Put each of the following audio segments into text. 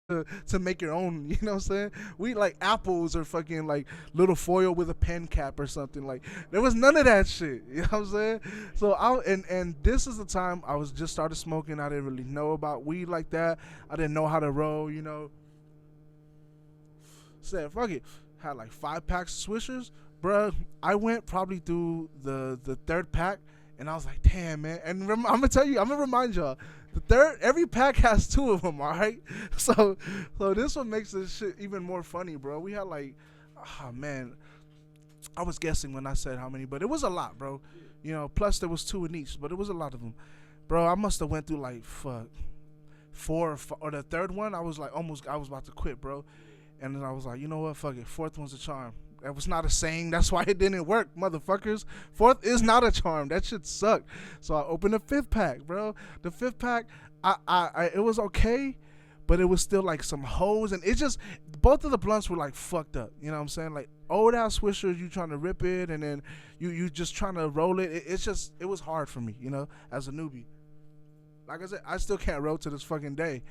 to make your own. You know what I'm saying? We like apples or fucking like little foil with a pen cap or something. Like there was none of that shit. You know what I'm saying? So and this is the time I was just started smoking. I didn't really know about weed like that. I didn't know how to roll. You know, said fuck it. Had like 5 packs of Swishers, bruh. I went probably through the third pack, and I was like, damn man. And I'm gonna tell you, I'm gonna remind y'all, every pack has two of them. All right, so so this one makes this shit even more funny, bro. We had like, oh man, I was guessing when I said how many, but it was a lot, bro. You know, plus there was two in each, but it was a lot of them, bro. I must have went through like fuck four or the third one. I was like almost, I was about to quit, bro. And then I was like, you know what, fuck it. Fourth one's a charm. That was not a saying. That's why it didn't work, motherfuckers. Fourth is not a charm. That shit sucked. So I opened the fifth pack, bro. The fifth pack, it was okay, but it was still like some hoes, and it just both of the blunts were like fucked up. You know what I'm saying? Like old ass swishers, you trying to rip it, and then you just trying to roll it. It's just it was hard for me, you know, as a newbie. Like I said, I still can't roll to this fucking day,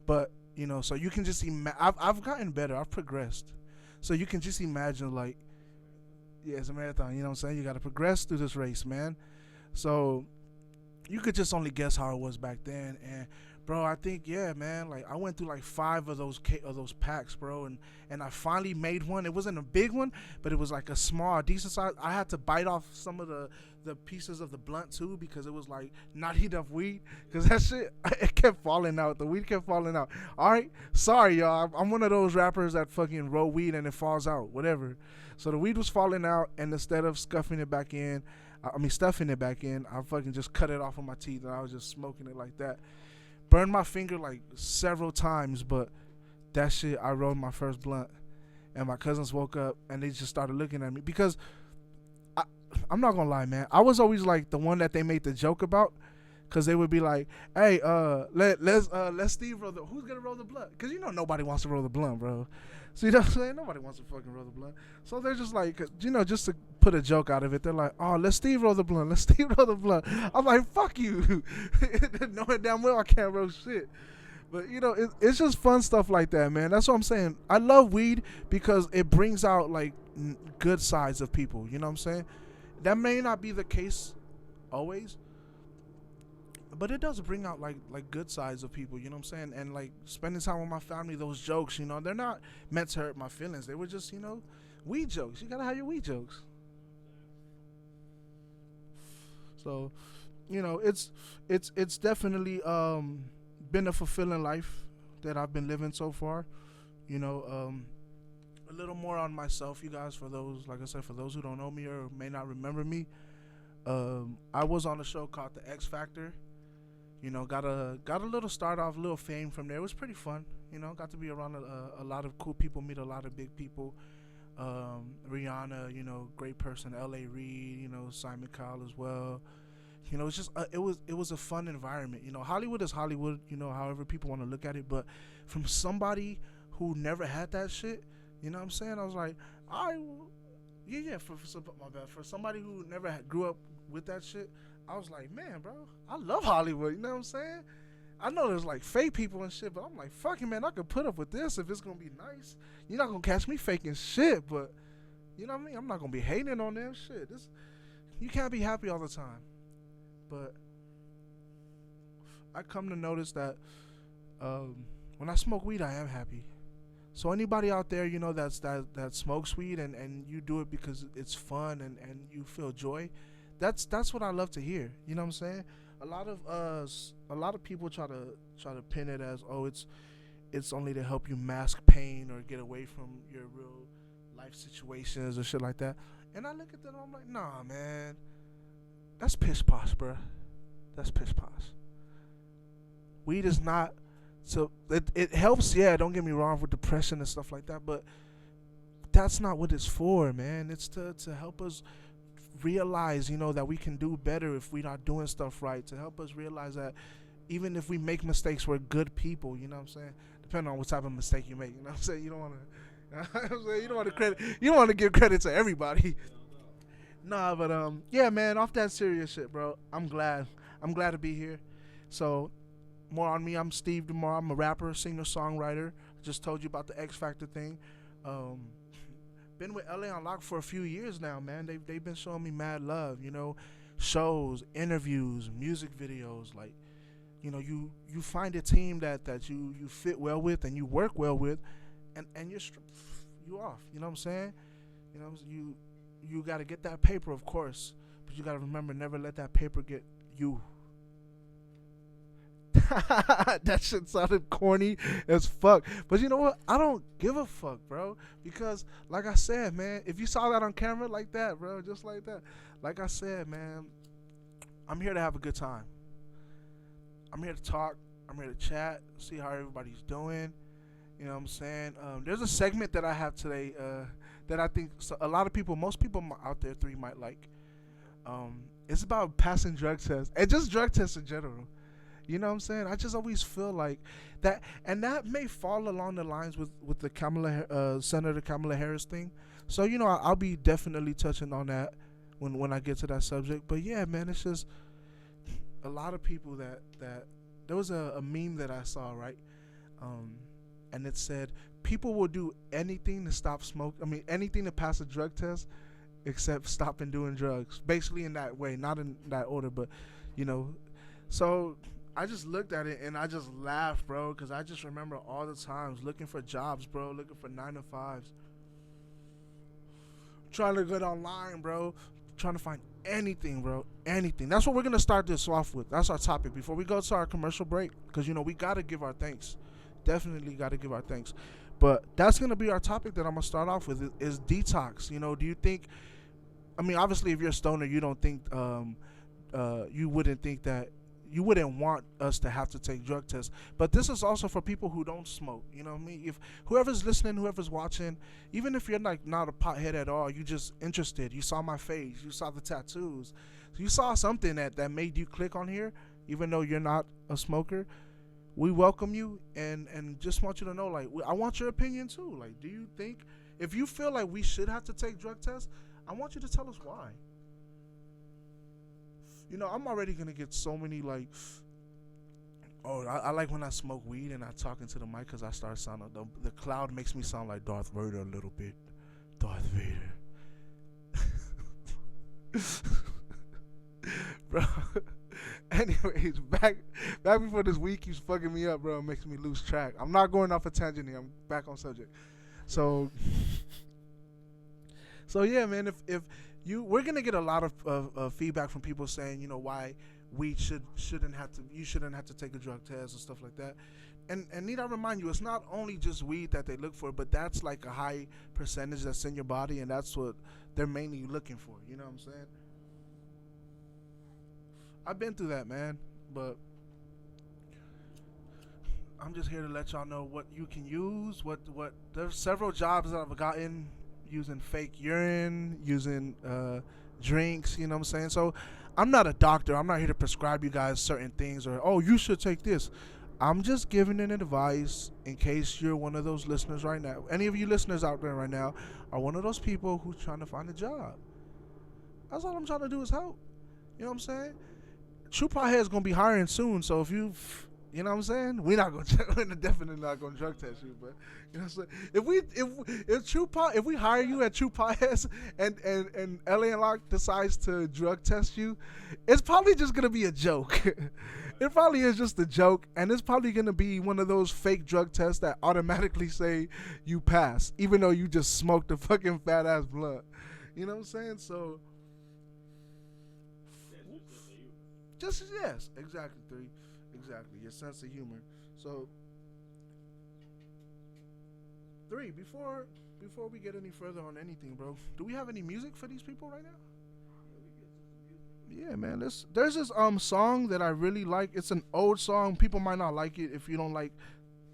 but you know, so you can just I've gotten better. I've progressed. So you can just imagine, like, yeah, it's a marathon. You know what I'm saying? You got to progress through this race, man. So you could just only guess how it was back then. And bro, I think yeah, man. Like I went through like 5 of those packs, bro, and I finally made one. It wasn't a big one, but it was like a small, decent size. I had to bite off some of the pieces of the blunt too because it was like not enough weed. Because that shit, it kept falling out. The weed kept falling out. All right, sorry y'all. I'm one of those rappers that fucking roll weed and it falls out, whatever. So the weed was falling out, and instead of stuffing it back in, I fucking just cut it off of my teeth, and I was just smoking it like that. Burned my finger like several times, but that shit, I rolled my first blunt, and my cousins woke up and they just started looking at me because I, I'm not gonna lie, man. I was always like the one that they made the joke about, cause they would be like, "Hey, let Steve roll the. Who's gonna roll the blunt? Cause you know nobody wants to roll the blunt, bro. So you know what I'm saying? Nobody wants to fucking roll the blunt. So they're just like, you know, just to put a joke out of it, they're like, "Oh, let Steve roll the blunt. Let Steve roll the blunt." I'm like, "Fuck you," knowing damn well I can't roll shit. But you know, it's just fun stuff like that, man. That's what I'm saying. I love weed because it brings out like good sides of people. You know what I'm saying? That may not be the case always, but it does bring out like good sides of people, you know what I'm saying? And like spending time with my family, those jokes, you know, they're not meant to hurt my feelings. They were just, you know, weed jokes. You gotta have your weed jokes. So, you know, it's definitely been a fulfilling life that I've been living so far. You know, a little more on myself, you guys. For those, like I said, for those who don't know me or may not remember me, I was on a show called The X Factor. You know, got a little start off, little fame from there. It was pretty fun. You know, got to be around a lot of cool people, meet a lot of big people. Rihanna, you know, great person. L.A. Reid, you know, Simon Cowell as well. You know, it's just it was a fun environment. You know, Hollywood is Hollywood. You know, however people want to look at it, but from somebody who never had that shit, you know what I'm saying? I was like, I, yeah, my bad. For somebody who never grew up with that shit, I was like, man, bro, I love Hollywood. You know what I'm saying? I know there's like fake people and shit, but I'm like, fucking man, I could put up with this if it's gonna be nice. You're not gonna catch me faking shit, but you know what I mean? I'm not gonna be hating on them shit. This You can't be happy all the time. But I come to notice that when I smoke weed, I am happy. So anybody out there, you know, that smokes weed and you do it because it's fun and you feel joy, that's what I love to hear. You know what I'm saying? A lot of people try to pin it as, oh, it's only to help you mask pain or get away from your real life situations or shit like that. And I look at them, I'm like, nah, man, that's pish posh, bruh. That's pish posh. Weed is not. So it helps, yeah. Don't get me wrong, with depression and stuff like that, but that's not what it's for, man. It's to help us realize, you know, that we can do better if we're not doing stuff right. To help us realize that even if we make mistakes, we're good people. You know what I'm saying? Depending on what type of mistake you make. You know what I'm saying? You don't want to. You don't want to credit. You don't want to give credit to everybody. Nah, but yeah, man. Off that serious shit, bro. I'm glad. I'm glad to be here. So more on me. I'm Steve DaMar. I'm a rapper, singer, songwriter. Just told you about the X Factor thing. Um, been with LA on Lock for a few years now, man. They've been showing me mad love. Shows, interviews, music videos. Like, you find a team that you fit well with and you work well with, and you off. You know what I'm saying? You got to get that paper, of course, but you got to remember, never let that paper get you. That shit sounded corny as fuck. But you know what? I don't give a fuck, bro. Because, like I said, man, if you saw that on camera like that, bro, just like that, like I said, man, I'm here to have a good time. I'm here to talk. I'm here to chat, see how everybody's doing. You know what I'm saying? There's a segment that I have today that I think a lot of people, most people out there, three might like. It's about passing drug tests and just drug tests in general. You know what I'm saying? I just always feel like that, and that may fall along the lines with the Senator Kamala Harris thing. So I'll be definitely touching on that when I get to that subject. But yeah, man, it's just a lot of people that there was a meme that I saw, right, and it said people will do anything to stop smoke. I mean, anything to pass a drug test, except stopping doing drugs. Basically in that way, not in that order, but so. I just looked at it and I just laughed, bro, because I just remember all the times looking for jobs, bro, looking for 9-to-5s, trying to get online, bro, trying to find anything, bro, anything. That's what we're gonna start this off with. That's our topic before we go to our commercial break, because we gotta give our thanks. Definitely gotta give our thanks. But that's gonna be our topic that I'm gonna start off with is detox. Do you think? I mean, obviously, if you're a stoner, you don't think you wouldn't think that. You wouldn't want us to have to take drug tests. But this is also for people who don't smoke. You know what I mean? If whoever's listening, whoever's watching, even if you're like not a pothead at all, you just interested. You saw my face. You saw the tattoos. You saw something that made you click on here, even though you're not a smoker. We welcome you and just want you to know, like, I want your opinion too. Like, do you think, if you feel like we should have to take drug tests, I want you to tell us why. I'm already going to get so many, like, I like when I smoke weed and I talk into the mic because I start sounding, the cloud makes me sound like Darth Vader a little bit. Darth Vader. Bro. Anyways, back before this week keeps fucking me up, bro. It makes me lose track. I'm not going off a tangent here. I'm back on subject. So yeah, man, if we're gonna get a lot of feedback from people saying, why we shouldn't have to take a drug test and stuff like that. And need I remind you, it's not only just weed that they look for, but that's like a high percentage that's in your body, and that's what they're mainly looking for. You know what I'm saying? I've been through that, man, but I'm just here to let y'all know what you can use. What there's several jobs that I've gotten using fake urine, using drinks, you know what I'm saying? So I'm not a doctor. I'm not here to prescribe you guys certain things or, oh, you should take this. I'm just giving an advice in case you're one of those listeners right now. Any of you listeners out there right now are one of those people who's trying to find a job. That's all I'm trying to do is help. You know what I'm saying? True Potheads going to be hiring soon, so if you know what I'm saying? We're definitely not gonna drug test you, but you know what I'm saying? If we hire you at True Potheads and LA and Lock decides to drug test you, it's probably just gonna be a joke. It probably is just a joke, and it's probably gonna be one of those fake drug tests that automatically say you pass, even though you just smoked a fucking fat ass blunt. You know what I'm saying? So yes, exactly, three. Exactly, your sense of humor. So, 3, before we get any further on anything, bro, do we have any music for these people right now? Yeah, man. There's this song that I really like. It's an old song. People might not like it if you don't like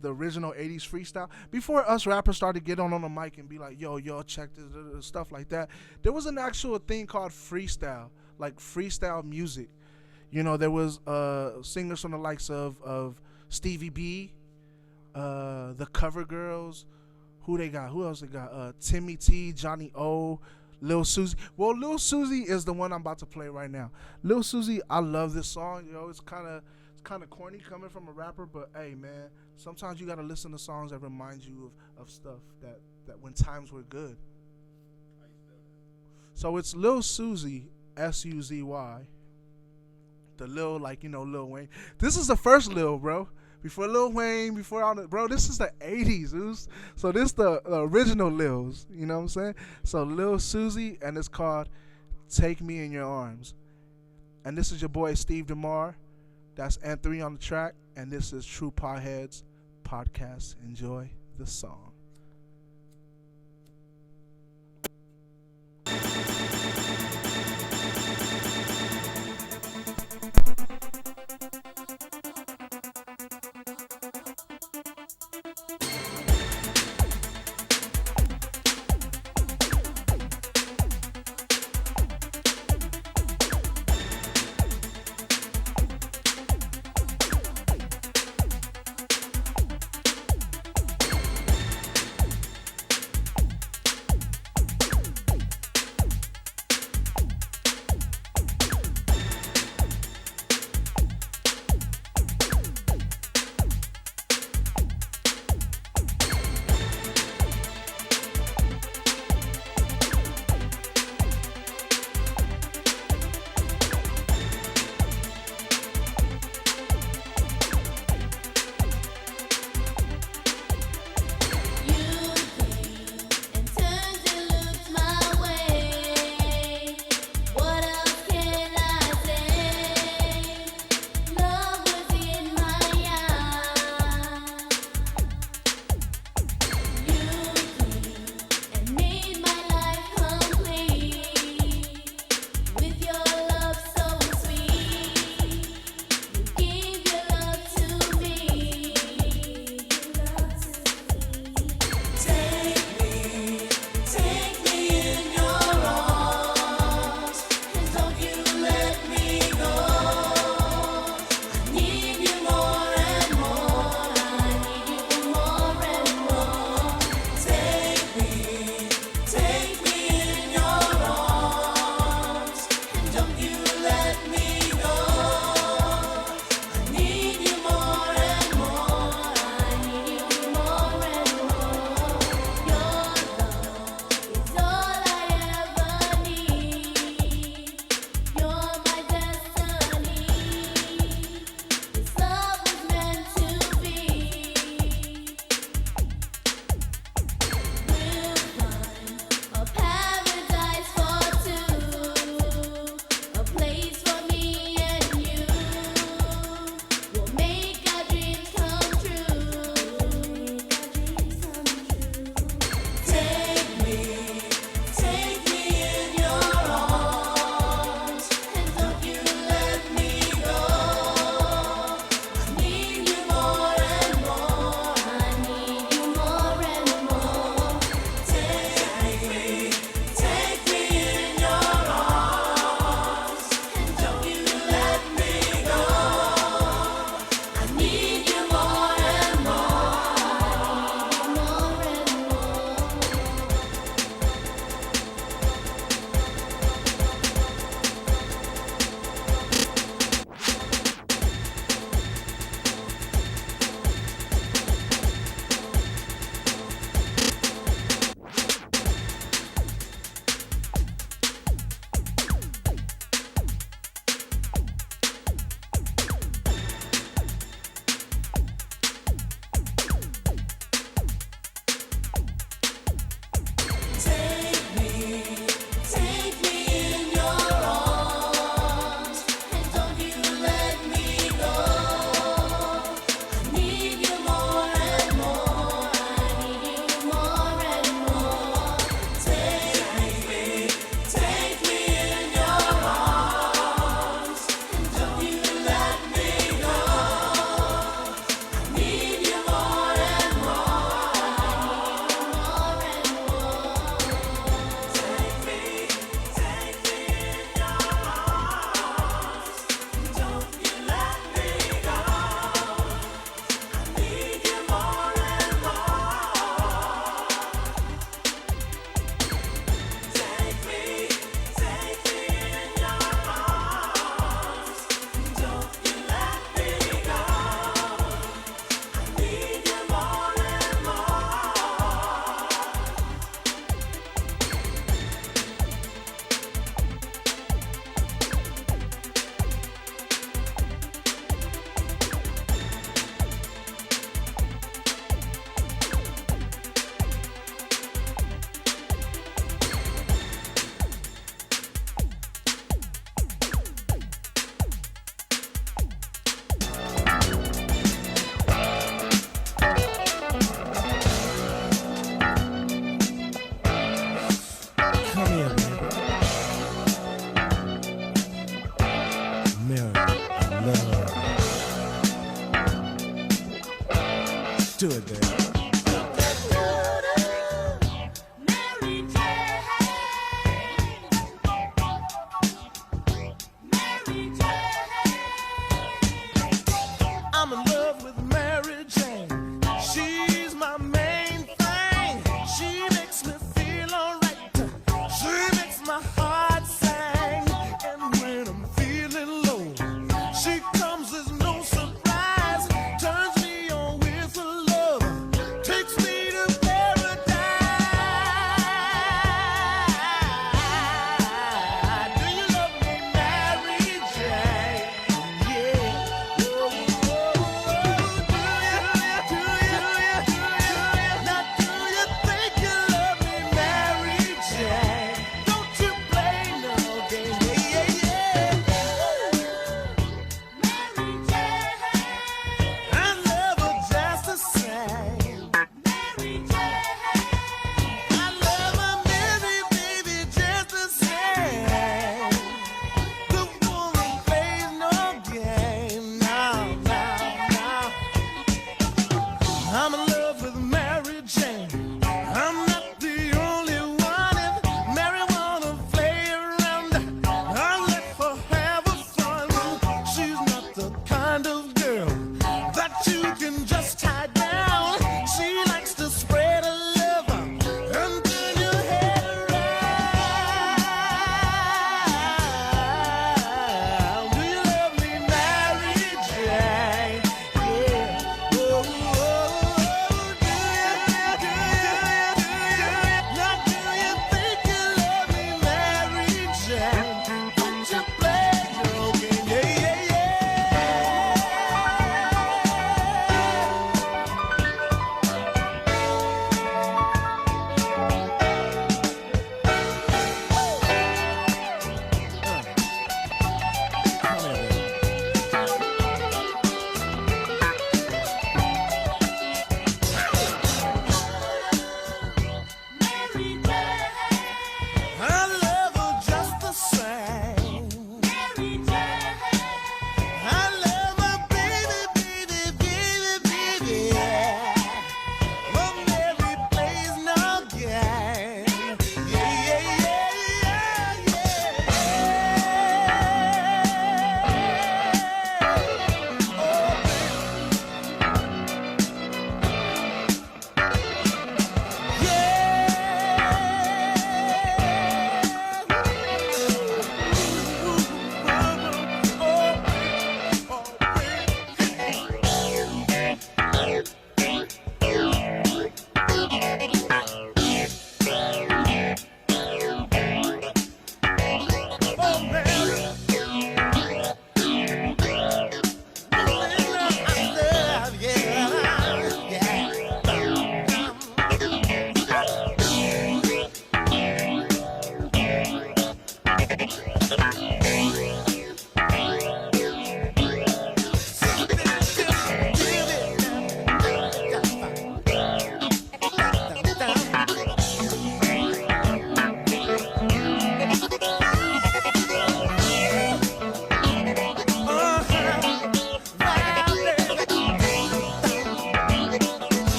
the original 80s freestyle. Before us rappers started to get on the mic and be like, yo, check this, stuff like that, there was an actual thing called freestyle, like freestyle music. There was singers from the likes of Stevie B, the Cover Girls. Who else they got? Timmy T, Johnny O, Lil Susie. Well, Lil Susie is the one I'm about to play right now. Lil Susie, I love this song. It's kind of kind of corny coming from a rapper, but hey, man, sometimes you gotta listen to songs that remind you of stuff that when times were good. So it's Lil Suzy, Suzy. The Lil, like, Lil Wayne. This is the first Lil, bro. Before Lil Wayne, before all the, bro, this is the 80s, dude. So this the original Lils, you know what I'm saying? So Lil Suzy, and it's called Take Me in Your Arms. And this is your boy Steve DaMar. That's N3 on the track, and this is True Potheads Podcast. Enjoy the song.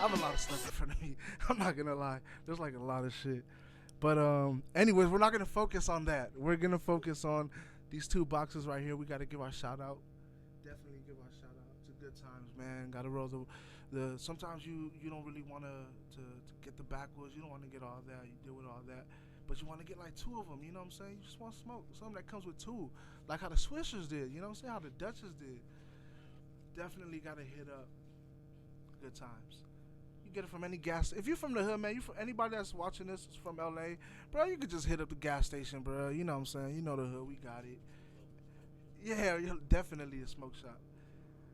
I have a lot of stuff in front of me. I'm not gonna lie. There's like a lot of shit. But anyways, we're not gonna focus on that. We're gonna focus on these two boxes right here. We gotta give our shout out. Definitely give our shout out to Good Times, man. Gotta roll the. Sometimes you don't really want to get the backwoods. You don't want to get all that. You deal with all that. But you want to get like two of them, you know what I'm saying? You just want to smoke. Something that comes with two. Like how the Swishers did, you know what I'm saying? How the Dutchess did. Definitely got to hit up Good Times. You get it from any gas. If you're from the hood, man, you from anybody that's watching this is from LA, bro, you could just hit up the gas station, bro. You know what I'm saying? You know the hood, we got it. Yeah, definitely a smoke shop.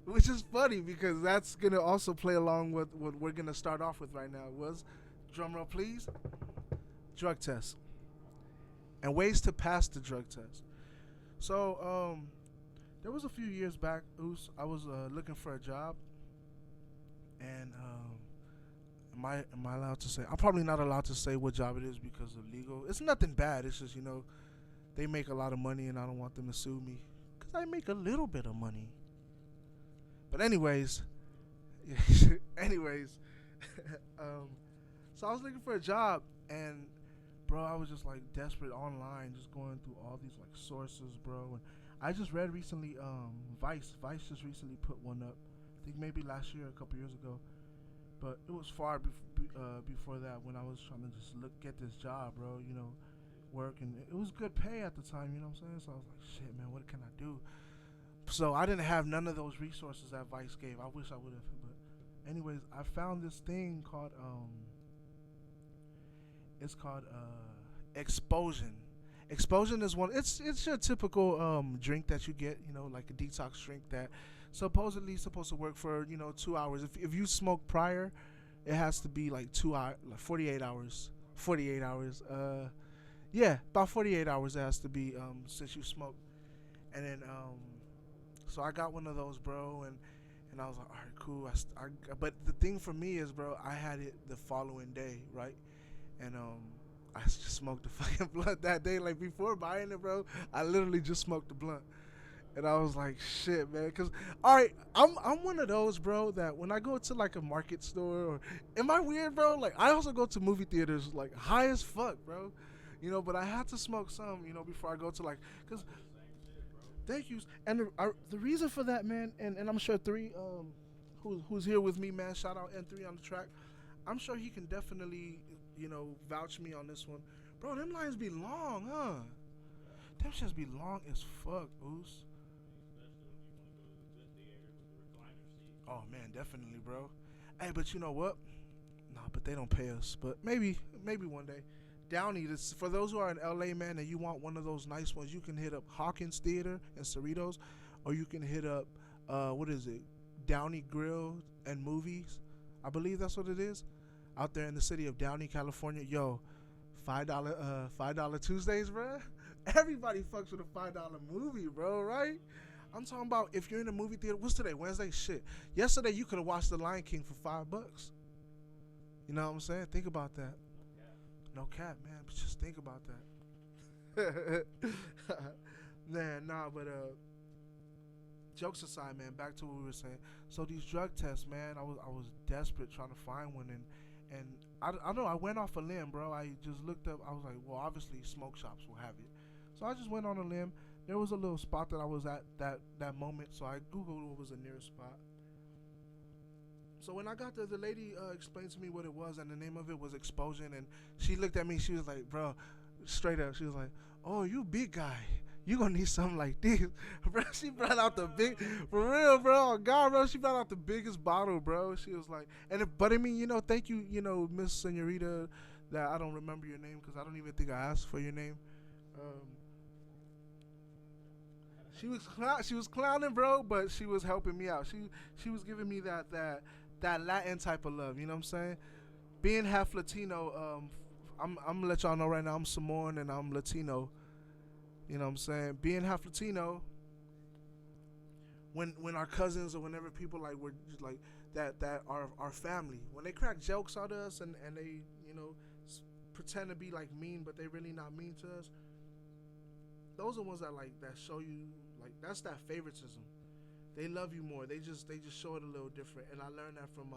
Which is funny because that's going to also play along with what we're going to start off with right now. Was, drum roll please, drug test. And ways to pass the drug test. So, there was a few years back, I was looking for a job, and am I allowed to say? I'm probably not allowed to say what job it is because of legal. It's nothing bad. It's just they make a lot of money, and I don't want them to sue me because I make a little bit of money. But anyways, so I was looking for a job, and bro, I was just like desperate online, just going through all these like sources, bro. And I just read recently, Vice just recently put one up. I think maybe last year, a couple years ago. But it was far before that when I was trying to just get this job, bro. Work, and it was good pay at the time. You know what I'm saying? So I was like, shit, man, what can I do? So I didn't have none of those resources that Vice gave. I wish I would have. But anyways, I found this thing called it's called Explosion. Explosion is one. It's your typical drink that you get, like a detox drink that supposedly supposed to work for 2 hours. If you smoke prior, it has to be like 2 hours, like 48 hours. 48 hours. Yeah, about 48 hours it has to be since you smoke. And then so I got one of those, bro, and I was like, all right, cool. But the thing for me is, bro, I had it the following day, right? And I just smoked the fucking blunt that day. Like before buying it, bro, I literally just smoked the blunt, and I was like, shit, man. Cause all right, I'm one of those, bro, that when I go to like a market store, or am I weird, bro? Like I also go to movie theaters, like high as fuck, bro. But I had to smoke some, before I go to cause. Thank you. And the reason for that, man, and I'm sure Three, who's here with me, man. Shout out N3 on the track. I'm sure he can definitely, vouch me on this one. Bro, them lines be long, huh? Them shits be long as fuck, Oos. Oh, man, definitely, bro. Hey, but you know what? Nah, but they don't pay us. But maybe one day. Downey, for those who are in LA, man, and you want one of those nice ones, you can hit up Hawkins Theater and Cerritos, or you can hit up, what is it? Downey Grill and Movies. I believe that's what it is. Out there in the city of Downey, California. Yo, $5 Tuesdays, bro. Everybody fucks with a $5 movie, bro, right? I'm talking about if you're in a movie theater. What's today? Wednesday? Shit. Yesterday you could have watched The Lion King for $5. You know what I'm saying? Think about that. No cap, man. But just think about that. Man, nah, but jokes aside, man. Back to what we were saying. So these drug tests, man. I was desperate trying to find one, and I know I went off a limb, bro. I just looked up. I was like, well, obviously smoke shops will have it. So I just went on a limb. There was a little spot that I was at that moment, so I googled what was the nearest spot. So when I got there, the lady explained to me what it was, and the name of it was Explosion. And she looked at me. She was like, bro, straight up. She was like, oh, you big guy. You gonna need something like this. Bro, she brought out the big, for real, bro. Oh, God, bro, she brought out the biggest bottle, bro. She was like, but I mean, thank you, Miss Senorita, that I don't remember your name because I don't even think I asked for your name. She was clowning, bro, but she was helping me out. She was giving me that Latin type of love, you know what I'm saying? Being half Latino, I'm gonna let y'all know right now, I'm Samoan and I'm Latino. You know what I'm saying? Being half Latino, when our cousins or whenever people like we're just like that are our family, when they crack jokes at us and they pretend to be like mean, but they really not mean to us. Those are ones that show you that's that favoritism. They love you more. They just show it a little different. And I learned that from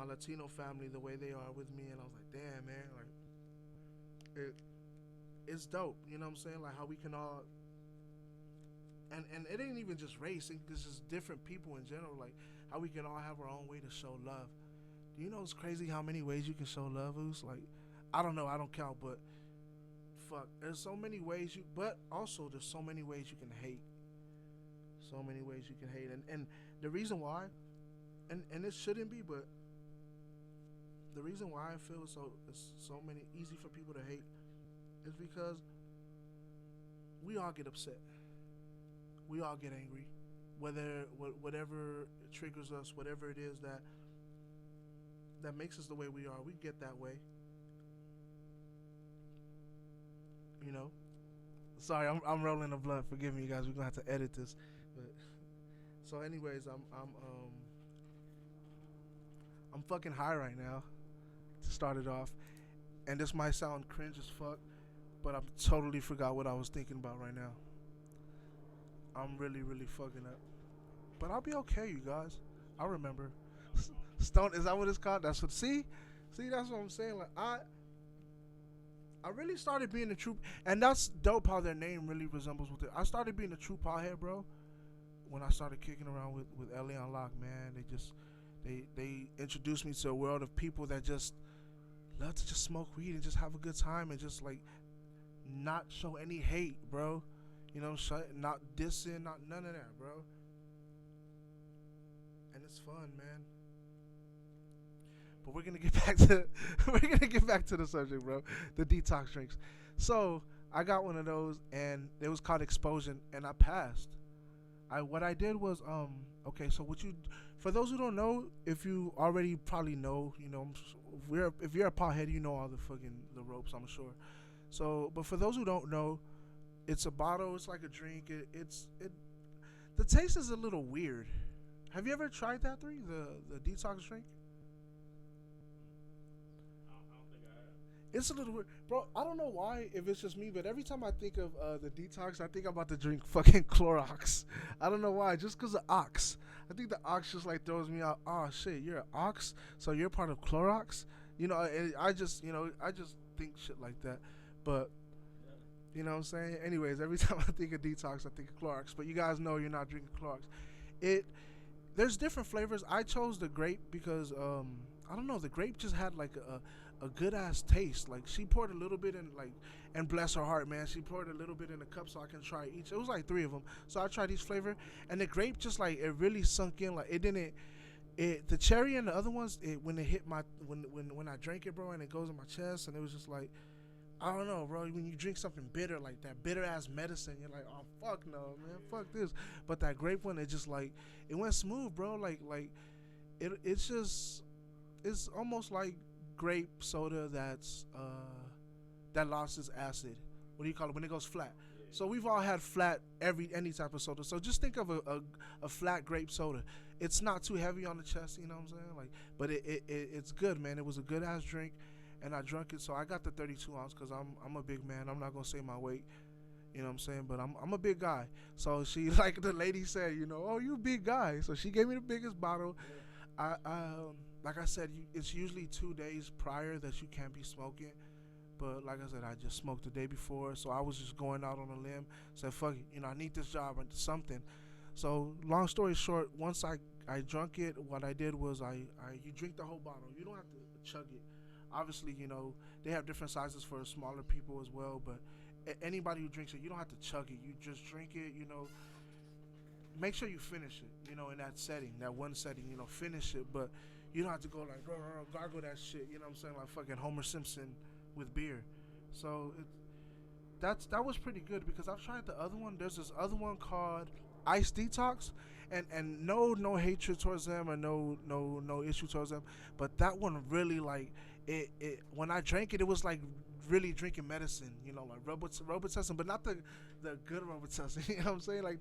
my Latino family the way they are with me, and I was like, damn, man, like it, it's dope. You know what I'm saying? Like how we can all, and it ain't even just race. This is different people in general. Like how we can all have our own way to show love. Do you know it's crazy how many ways you can show love? Who's like, I don't know, I don't count, but fuck, there's so many ways you. But also, there's so many ways you can hate. So many ways you can hate, and the reason why, and it shouldn't be, but the reason why I feel it's so many easy for people to hate is because we all get upset, we all get angry, whatever triggers us, whatever it is that makes us the way we are, we get that way. You know. Sorry, I'm rolling a blunt. Forgive me, you guys. We're gonna have to edit this. But so, anyways, I'm fucking high right now. To start it off, and this might sound cringe as fuck, but I totally forgot what I was thinking about right now. I'm really, really fucking up. But I'll be okay, you guys. I'll remember. Stone, is that what it's called? That's what. See, that's what I'm saying. Like I really started being a true, and that's dope how their name really resembles with it. I started being a true pothead, bro, when I started kicking around with Ellie on Lock, man. They introduced me to a world of people that just love to just smoke weed and just have a good time and just like not show any hate, bro. You know, not dissing, not none of that, bro. And it's fun, man. But we're gonna get back to the subject, bro. The detox drinks. So I got one of those, and it was called Explosion, and I passed. What I did was okay. So what you, for those who don't know, if you already probably know, you know, if you're a pothead, you know all the ropes, I'm sure. So, but for those who don't know, it's a bottle. It's like a drink. The taste is a little weird. Have you ever tried that, the detox drink? It's a little weird, bro. I don't know why, if it's just me, but every time I think of the detox, I think I'm about to drink fucking Clorox. I don't know why, just because of ox. I think the ox just like throws me out. Oh shit, you're an ox, so you're part of Clorox. You know, I just think shit like that. But you know what I'm saying. Anyways, every time I think of detox, I think of Clorox. But you guys know you're not drinking Clorox. It There's different flavors. I chose the grape because I don't know, the grape just had like a good ass taste. Like she poured a little bit in, like, and bless her heart, man, she poured a little bit in a cup so I can try each. It was like 3 of them, so I tried each flavor, and the grape just like it really sunk in. Like it didn't. The cherry and the other ones, when it hit my when I drank it, bro, and it goes in my chest, and it was just like, I don't know, bro. When you drink something bitter like that, bitter ass medicine, you're like, oh fuck no, man, fuck this. But that grape one, it just like it went smooth, bro. Like it's almost like grape soda that lost its acid. What do you call it when it goes flat? So we've all had flat any type of soda. So just think of a flat grape soda. It's not too heavy on the chest, you know what I'm saying? Like, but it's good, man. It was a good ass drink, and I drank it. So I got the 32 ounce because I'm a big man. I'm not gonna say my weight, you know what I'm saying? But I'm a big guy. So she, like the lady said, you know, oh, you a big guy. So she gave me the biggest bottle. I like I said, it's usually 2 days prior that you can't be smoking. But like I said, I just smoked the day before, so I was just going out on a limb. Said, fuck it, you know, I need this job or something. So long story short, once I drunk it, what I did was you drink the whole bottle. You don't have to chug it. Obviously, you know, they have different sizes for smaller people as well. But anybody who drinks it, you don't have to chug it. You just drink it, you know. Make sure you finish it, you know, in that setting, that one setting, you know, finish it. But you don't have to go like, gargle that shit, you know what I'm saying, like fucking Homer Simpson with beer. So that was pretty good because I've tried the other one. There's this other one called Ice Detox, and no hatred towards them or no issue towards them, but that one really like it when I drank it, it was like really drinking medicine, you know, like Robitussin, but not the good Robitussin. You know what I'm saying? Like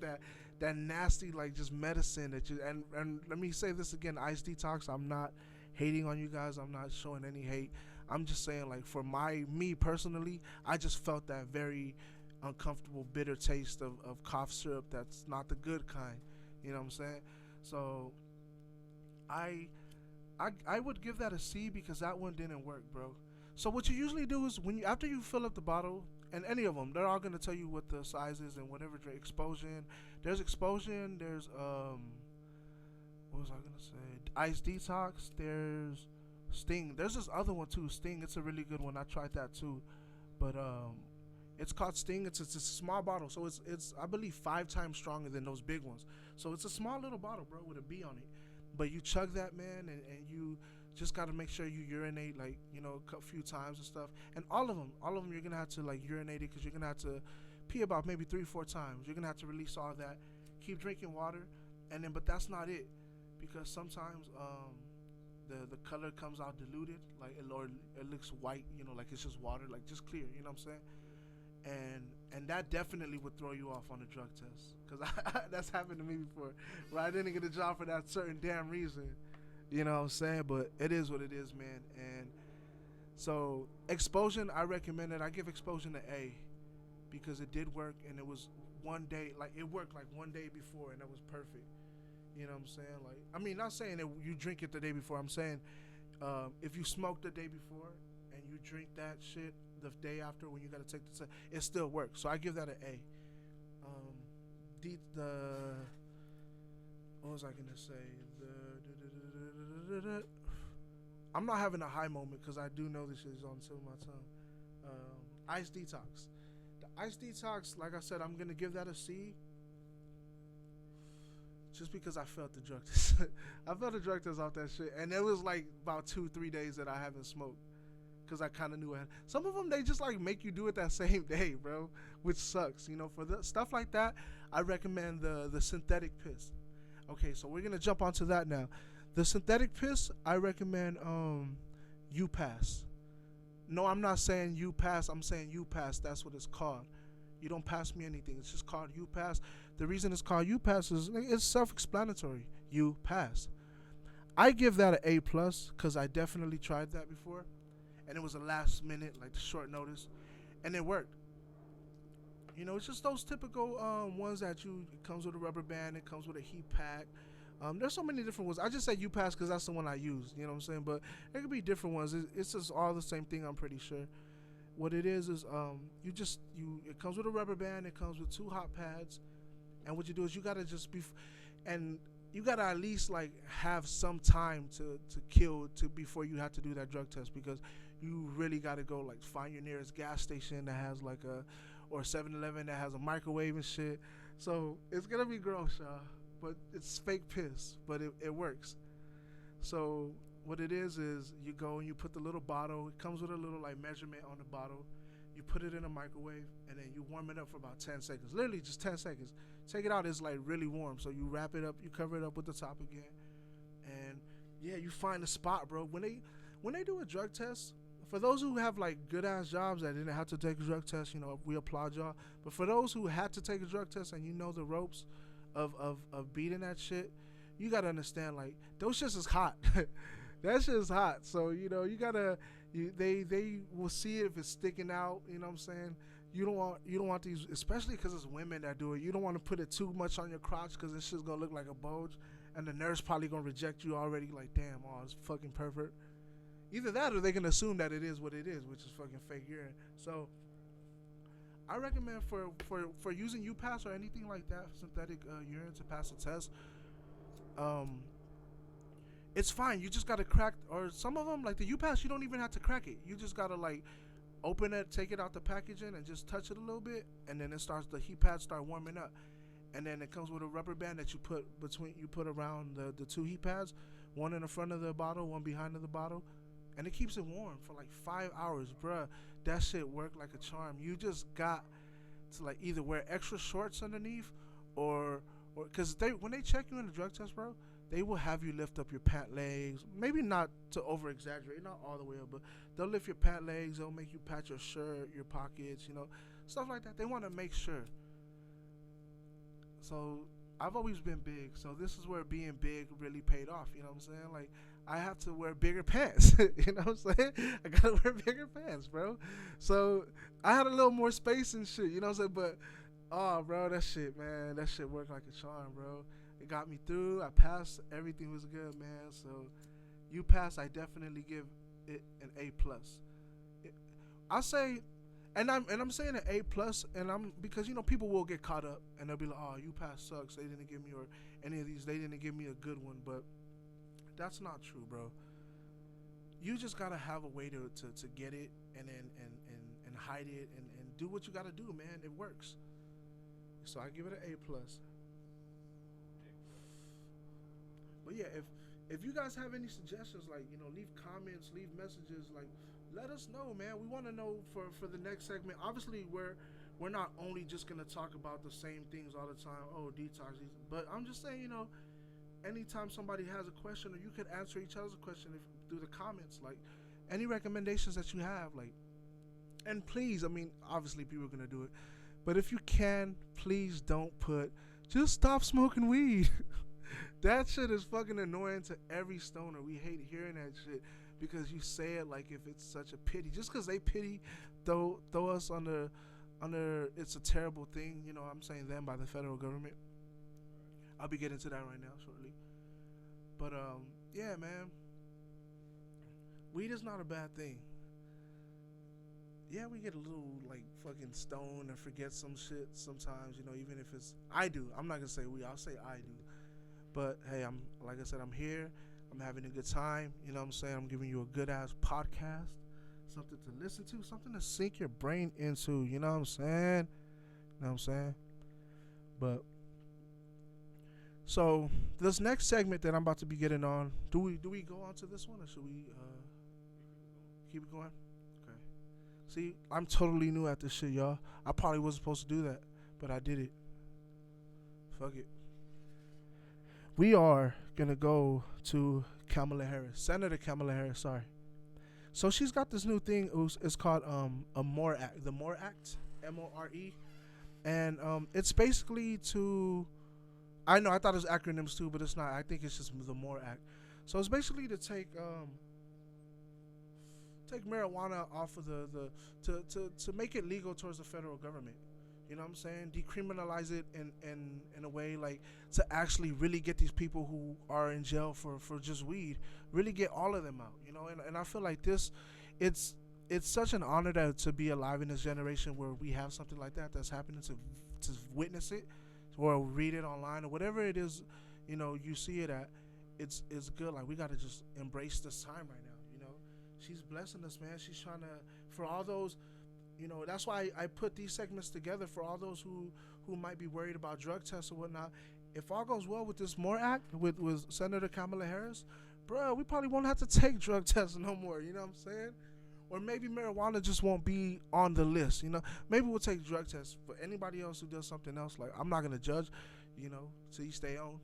that nasty, like just medicine that you and let me say this again, Ice Detox. I'm not hating on you guys. I'm not showing any hate. I'm just saying, like, for me personally, I just felt that very uncomfortable, bitter taste of cough syrup. That's not the good kind. You know what I'm saying? So I I would give that a C because that one didn't work, bro. So what you usually do is when you after you fill up the bottle, and any of them, they're all gonna tell you what the size is and whatever drink. Explosion. There's explosion. There's what was I gonna say? Ice detox. There's Sting. There's this other one too. Sting. It's a really good one. I tried that too, but it's called Sting. It's a small bottle, so it's I believe 5 times stronger than those big ones. So it's a small little bottle, bro, with a B on it. But you chug that, man, and you just gotta make sure you urinate like a few times and stuff. And all of them, you're gonna have to like urinate it because you're gonna have to pee about maybe 3 4 times. You're gonna have to release all that. Keep drinking water, and then but that's not it, because sometimes the color comes out diluted, like or it looks white, like it's just water, like just clear. You know what I'm saying? And that definitely would throw you off on a drug test, because that's happened to me before, where I didn't get a job for that certain damn reason. You know what I'm saying? But it is what it is, man. And so Explosion, I recommend it. I give Explosion an A because it did work, and it was one day, like it worked like one day before, and it was perfect. You know what I'm saying? Like, I mean, not saying that you drink it the day before. I'm saying if you smoke the day before and you drink that shit the day after when you gotta take the test, it still works. So I give that an A. The what was I gonna say? I'm not having a high moment because I do know this is on the tip of my tongue. Ice detox. The ice detox, like I said, I'm gonna give that a C. Just because I felt the drug test. I felt the drug test off that shit, and it was like about 2 3 days that I haven't smoked, because I kind of knew it. Some of them, they just like make you do it that same day, bro, which sucks. For the stuff like that, I recommend the synthetic piss. Okay, so we're gonna jump onto that now. The synthetic piss, I recommend U-Pass. No, I'm not saying U-Pass. I'm saying U-Pass. That's what it's called. You don't pass me anything. It's just called U-Pass. The reason it's called U-Pass is it's self-explanatory. U-Pass. I give that an A plus because I definitely tried that before, and it was a last minute, like short notice, and it worked. It's just those typical ones that it comes with a rubber band. It comes with a heat pack. There's so many different ones. I just say U-Pass because that's the one I use. You know what I'm saying? But there could be different ones. It's just all the same thing, I'm pretty sure. What it is it comes with a rubber band. It comes with 2 hot pads, and what you do is you gotta just and you gotta at least like have some time to kill before you have to do that drug test, because you really gotta go like find your nearest gas station that has like or 7-Eleven that has a microwave and shit. So it's gonna be gross, y'all, but it's fake piss, but it works. So what it is you go and you put the little bottle. It comes with a little like measurement on the bottle. You put it in a microwave, and then you warm it up for about 10 seconds. Literally just 10 seconds. Take it out, it's like really warm. So you wrap it up, you cover it up with the top again. And yeah, you find a spot, bro. When they do a drug test, for those who have like good ass jobs that didn't have to take a drug test, we applaud y'all. But for those who had to take a drug test and the ropes of beating that shit, you gotta understand, like, those shits is hot. That shit is hot. So, you gotta they will see it if it's sticking out, you know what I'm saying? You don't want these, especially because it's women that do it. You don't want to put it too much on your crotch because this shit's gonna look like a bulge, and the nurse probably gonna reject you already. Like, damn, it's fucking pervert. Either that or they can assume that it is what it is, which is fucking fake urine. So I recommend for using U-Pass or anything like that, synthetic urine, to pass the test. It's fine. You just gotta crack, or some of them like the U-Pass, you don't even have to crack it. You just gotta like open it, take it out the packaging, and just touch it a little bit, and then the heat pads start warming up, and then it comes with a rubber band that you put around the 2 heat pads, one in the front of the bottle, one behind of the bottle, and it keeps it warm for like 5 hours, bruh. That shit worked like a charm. You just got to like either wear extra shorts underneath, or because when they check you in the drug test, bro, they will have you lift up your pant legs. Maybe not to over exaggerate, not all the way up, but they'll lift your pant legs. They'll make you pat your shirt, your pockets, stuff like that. They want to make sure. So I've always been big, so this is where being big really paid off. You know what I'm saying? Like, I have to wear bigger pants. You know what I'm saying? I gotta wear bigger pants, bro. So I had a little more space and shit. You know what I'm saying? But bro, that shit worked like a charm, bro. It got me through. I passed. Everything was good, man. So UPass, I definitely give it an A plus. I say, and I'm saying an A plus, and I'm because people will get caught up and they'll be like, oh, UPass sucks. They didn't give me or any of these. They didn't give me a good one, but that's not true, bro. You just gotta have a way to get it and then and hide it and do what you gotta do, man. It works. So I give it an A plus. But yeah, if you guys have any suggestions, like leave comments, leave messages, like let us know, man. We want to know for the next segment. Obviously, we're not only just gonna talk about the same things all the time. Oh, detox, but I'm just saying, anytime somebody has a question, or you could answer each other's question if through the comments, like any recommendations that you have, like, and please, I mean, obviously people are gonna do it, but if you can, please don't put just stop smoking weed. That shit is fucking annoying to every stoner. We hate hearing that shit because you say it like if it's such a pity. Just because they pity, throw us under it's a terrible thing. I'm saying them by the federal government. I'll be getting to that right now shortly. But yeah, man, weed is not a bad thing. Yeah, we get a little like fucking stoned and forget some shit sometimes. Even if it's I do. I'm not gonna say we. I'll say I do. But hey, I'm like I said, I'm here. I'm having a good time. You know what I'm saying? I'm giving you a good ass podcast, something to listen to, something to sink your brain into. You know what I'm saying? You know what I'm saying? But so this next segment that I'm about to be getting on, do we go on to this one or should we keep it going? Okay. See, I'm totally new at this shit, y'all. I probably wasn't supposed to do that, but I did it. Fuck it. We are gonna go to Kamala Harris, Senator Kamala Harris. Sorry. So she's got this new thing. It's called a MORE Act, the MORE Act, MORE, and it's basically to. I know I thought it was acronyms too, but it's not. I think it's just the MORE Act. So it's basically to take marijuana off of to make it legal towards the federal government. You know what I'm saying? Decriminalize it in a way like to actually really get these people who are in jail for just weed, really get all of them out. And I feel like it's such an honor to be alive in this generation where we have something like that's happening to witness it or read it online or whatever it is, you see it at. It's good. Like we gotta just embrace this time right now. She's blessing us, man. She's trying to for all those. That's why I put these segments together for all those who might be worried about drug tests or whatnot. If all goes well with this MORE Act with Senator Kamala Harris, bro, we probably won't have to take drug tests no more. You know what I'm saying? Or maybe marijuana just won't be on the list. Maybe we'll take drug tests. For anybody else who does something else, like I'm not gonna judge. So you stay on.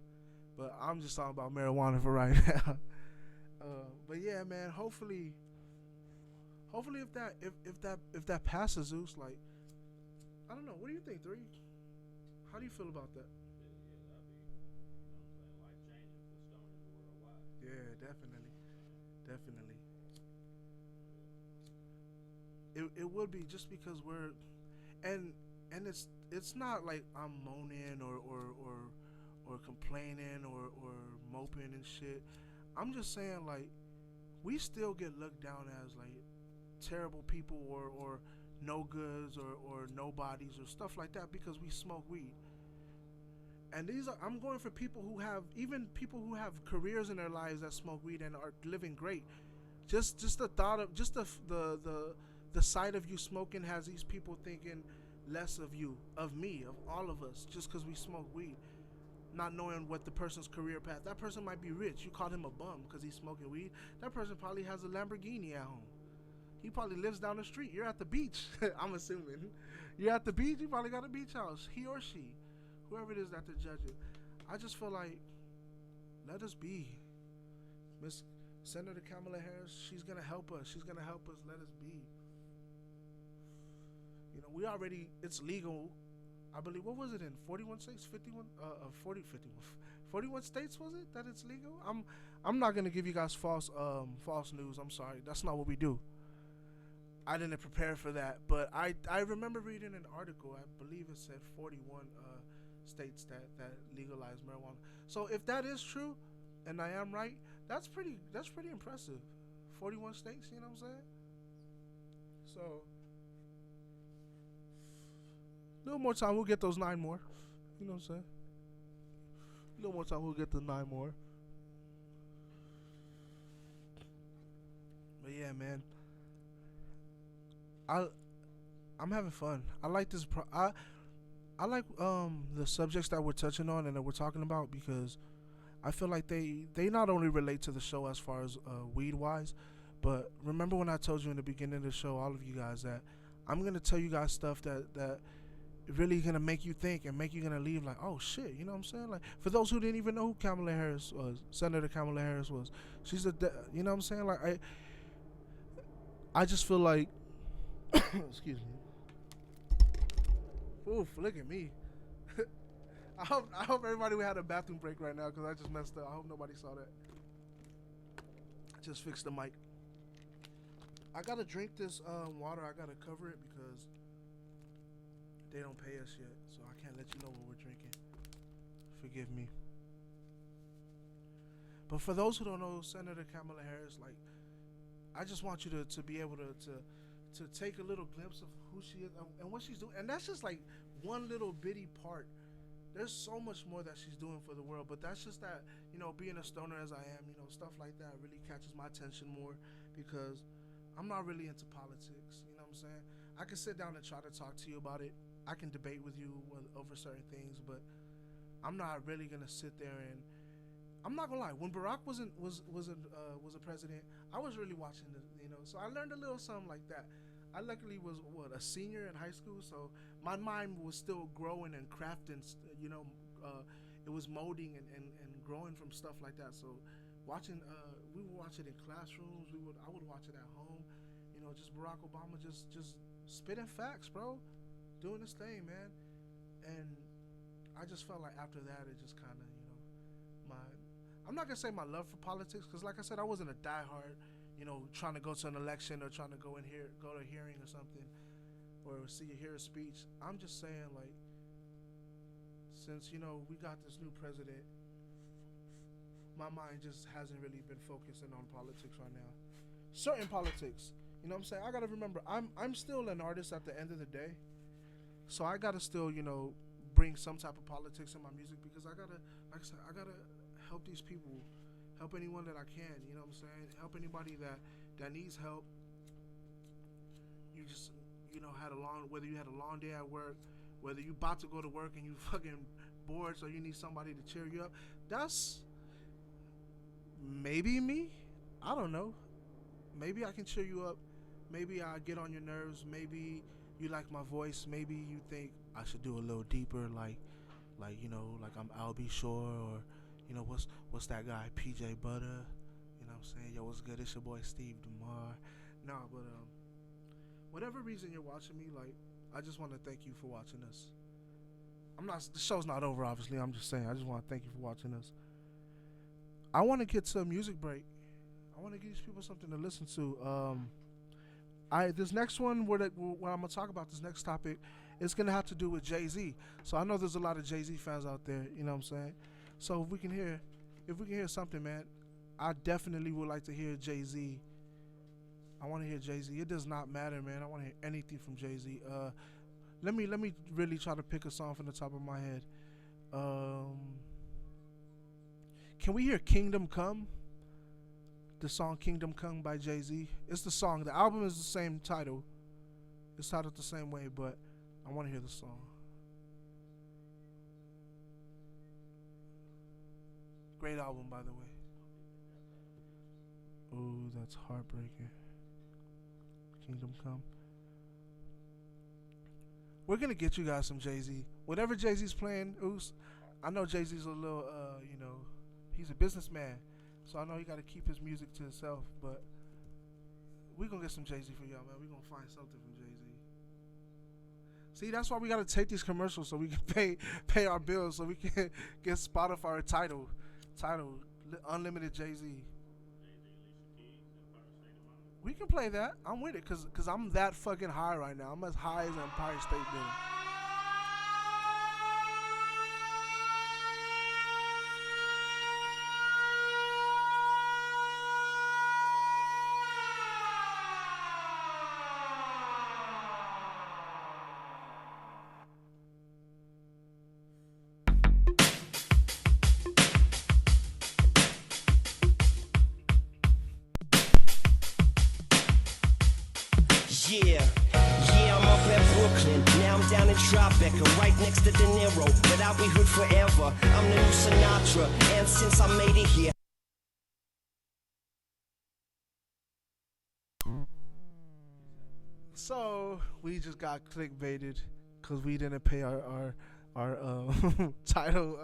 But I'm just talking about marijuana for right now. But yeah, man. Hopefully if that passes, Zeus, like I don't know. What do you think, Three? How do you feel about that? Yeah, definitely. Definitely. It would be just because we're and it's not like I'm moaning or complaining or moping and shit. I'm just saying like we still get looked down as like terrible people or no goods or nobodies or stuff like that because we smoke weed. And I'm going for people who have even people who have careers in their lives that smoke weed and are living great. Just the thought of just the sight of you smoking has these people thinking less of you, of me, of all of us, just because we smoke weed, not knowing what the person's career path. That person might be rich. You called him a bum because he's smoking weed. That person probably has a Lamborghini at home. He probably lives down the street. You're at the beach. I'm assuming. You're at the beach. You probably got a beach house. He or she, whoever it is that they're judging. I just feel like, let us be. Miss Senator Kamala Harris, she's going to help us. She's going to help us. Let us be. We already, it's legal. I believe, what was it in 41 states, 51, 51, 41 states was it that it's legal? I'm not gonna give you guys false news. I'm sorry, that's not what we do. I didn't prepare for that, but I remember reading an article. I believe it said 41 states that legalize marijuana. So if that is true, and I am right, That's pretty impressive. 41 states, you know what I'm saying? So, a little more time, we'll get those 9 more. You know what I'm saying? A little more time, we'll get the 9 more. But yeah, man, I I'm having fun. I like this. I like the subjects that we're touching on and that we're talking about because I feel like they not only relate to the show as far as weed wise, but remember when I told you in the beginning of the show, all of you guys, that I'm gonna tell you guys stuff that really gonna make you think and make you gonna leave like, oh shit, you know what I'm saying? Like for those who didn't even know who Kamala Harris was, Senator Kamala Harris was, she's you know what I'm saying? Like I just feel like, excuse me. Oof, look at me. I hope everybody had a bathroom break right now because I just messed up. I hope nobody saw that. Just fix the mic. I gotta drink this water. I gotta cover it because they don't pay us yet, so I can't let you know what we're drinking. Forgive me. But for those who don't know, Senator Kamala Harris, like, I just want you to be able to take a little glimpse of who she is and what she's doing. And that's just like one little bitty part. There's so much more that she's doing for the world, but that's just that, you know, being a stoner as I am, you know, stuff like that really catches my attention more because I'm not really into politics, you know what I'm saying? I can sit down and try to talk to you about it. I can debate with you over certain things, but I'm not really gonna sit there and I'm not gonna lie. When Barack was a president, I was really watching the, you know. So I learned a little something like that. I luckily was a senior in high school, so my mind was still growing and crafting. You know, it was molding and growing from stuff like that. So watching, we would watch it in classrooms. I would watch it at home. You know, just Barack Obama just spitting facts, bro, doing his thing, man. And I just felt like after that, it just kind of, you know, I'm not gonna say my love for politics, because like I said, I wasn't a diehard, you know, trying to go to an election or trying to go to a hearing or something, or hear a speech. I'm just saying, like, since, you know, we got this new president, my mind just hasn't really been focusing on politics right now. Certain politics, you know what I'm saying? I gotta remember, I'm still an artist at the end of the day, so I gotta still, you know, bring some type of politics in my music because I gotta, like I said, I gotta help these people, help anyone that I can, you know what I'm saying? Help anybody that needs help. You just, you know, whether you had a long day at work, whether you about to go to work and you fucking bored, so you need somebody to cheer you up. That's maybe me. I don't know. Maybe I can cheer you up. Maybe I get on your nerves. Maybe you like my voice. Maybe you think I should do a little deeper, like you know, like I'm Albie Shore, or you know, what's that guy, PJ Butter? You know what I'm saying? Yo, what's good? It's your boy Steve DaMar. Nah, but whatever reason you're watching me, like, I just want to thank you for watching us. The show's not over, obviously. I'm just saying, I just want to thank you for watching us. I want to get to a music break. I want to give these people something to listen to. This next one, what I'm gonna talk about, this next topic, is gonna have to do with Jay-Z. So I know there's a lot of Jay-Z fans out there. You know what I'm saying? So if we can hear something, man, I definitely would like to hear Jay-Z. I want to hear Jay-Z. It does not matter, man. I want to hear anything from Jay-Z. Let me really try to pick a song from the top of my head. Can we hear Kingdom Come? The song Kingdom Come by Jay-Z. It's the song. The album is the same title. It's titled the same way, but I want to hear the song. Great album, by the way. Ooh, that's heartbreaking. Kingdom Come. We're gonna get you guys some Jay-Z. Whatever Jay-Z's playing, I know Jay-Z's a little, you know, he's a businessman, so I know he got to keep his music to himself. But we gonna get some Jay-Z for y'all, man. We gonna find something from Jay-Z. See, that's why we gotta take these commercials so we can pay our bills, so we can get Spotify title Unlimited Jay-Z. We can play that. I'm with it, cause I'm that fucking high right now. I'm as high as Empire State Building. Yeah, I'm up at Brooklyn, now I'm down in Tribeca, right next to De Niro, but I'll be hood forever. I'm the new Sinatra, and since I made it here. So we just got clickbaited because we didn't pay our title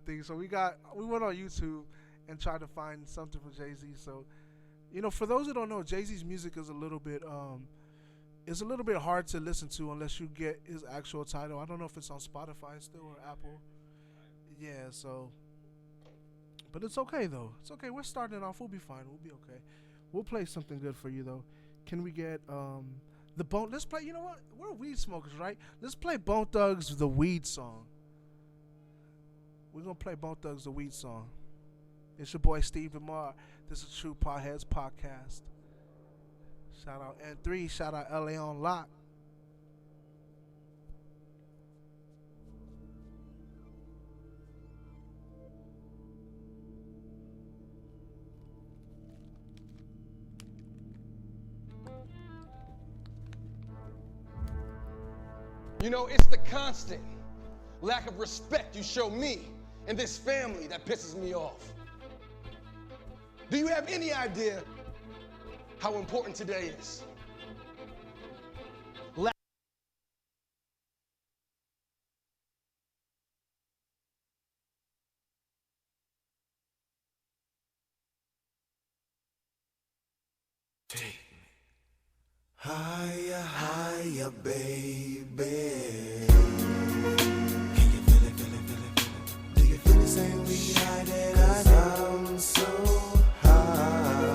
thing. So we went on YouTube and tried to find something for Jay-Z. So, you know, for those who don't know, Jay-Z's music is a little bit hard to listen to unless you get his actual title. I don't know if it's on Spotify still or Apple. Yeah, so, but it's okay though. It's okay. We're starting off. We'll be fine. We'll be okay. We'll play something good for you though. Can we get the Bone? Let's play. You know what? We're weed smokers, right? Let's play Bone Thugs the Weed song. We're gonna play Bone Thugs the Weed song. It's your boy Steve DaMar. This is True Potheads podcast. Shout out N3. Shout out LA on Lock. You know, it's the constant lack of respect you show me and this family that pisses me off. Do you have any idea how important today is? Higher, higher, baby. Can you feel it, feel it, feel it, feel it? Do you feel the same way high that I'm so high?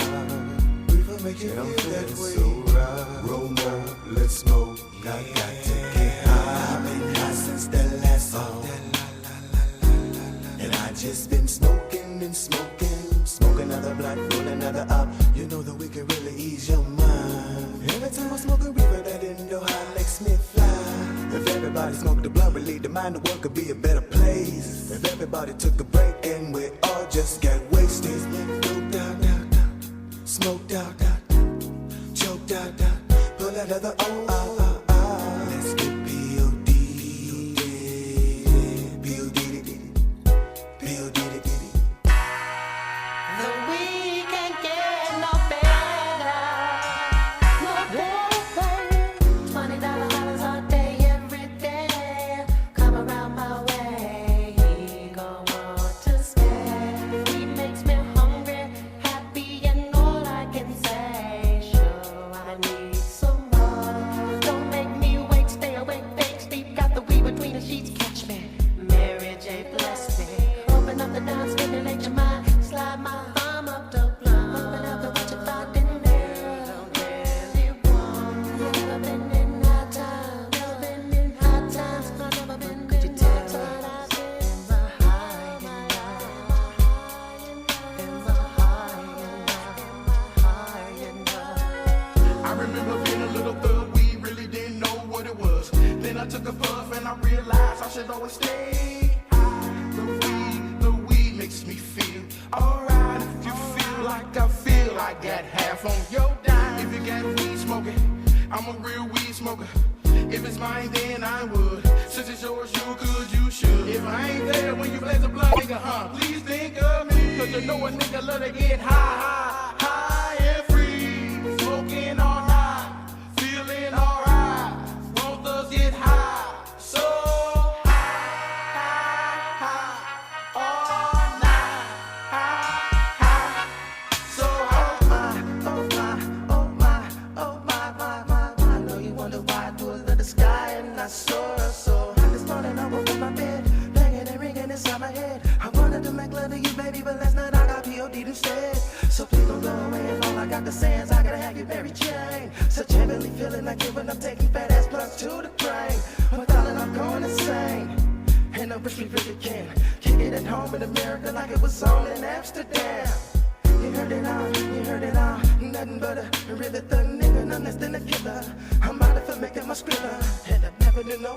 Reefer make you feel that way. So right. Roll more, let's smoke. Yeah. I got to get high. I've been high since the last song. And I just been smoking and smoking. Smoke another blunt, roll another up. You know that we can really ease your mind. Every time I smoke a reefer, that Indo high makes me fly. If everybody smoked the blunt, relieve the mind, the world could be a better place. If everybody took a break and we all just got wasted. Smoked out, smoked out, choked out, pull another let's get P.O.D.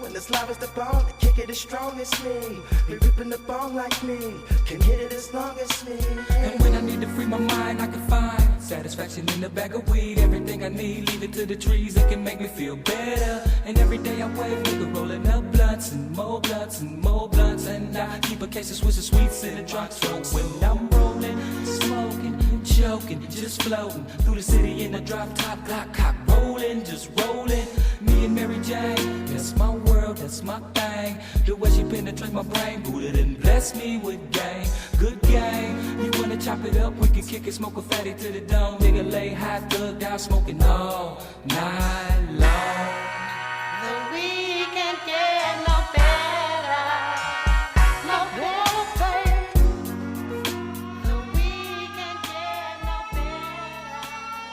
and as live as the bone, the kick it as strong as me. Be ripping the bone like me, can hit it as long as me. And when I need to free my mind, I can find satisfaction in the bag of weed. Everything I need, leave it to the trees that can make me feel better. And every day I wake, nigga, rolling up blunts and more blunts and more blunts. And I keep a case of Swiss and sweets in the trunk. So when I'm rolling, smoking, choking, just floating through the city in a drop top, Glock cock, rolling, just rolling. Me and Mary Jane, that's my world, that's my thing. The way she penetrates my brain, Buddha done bless me with game, good game. You wanna chop it up, we can kick it, smoke a fatty to the dome. Nigga lay high, thug down, smoking all night long. The weekend get no better, no better, babe. The weekend get no better, no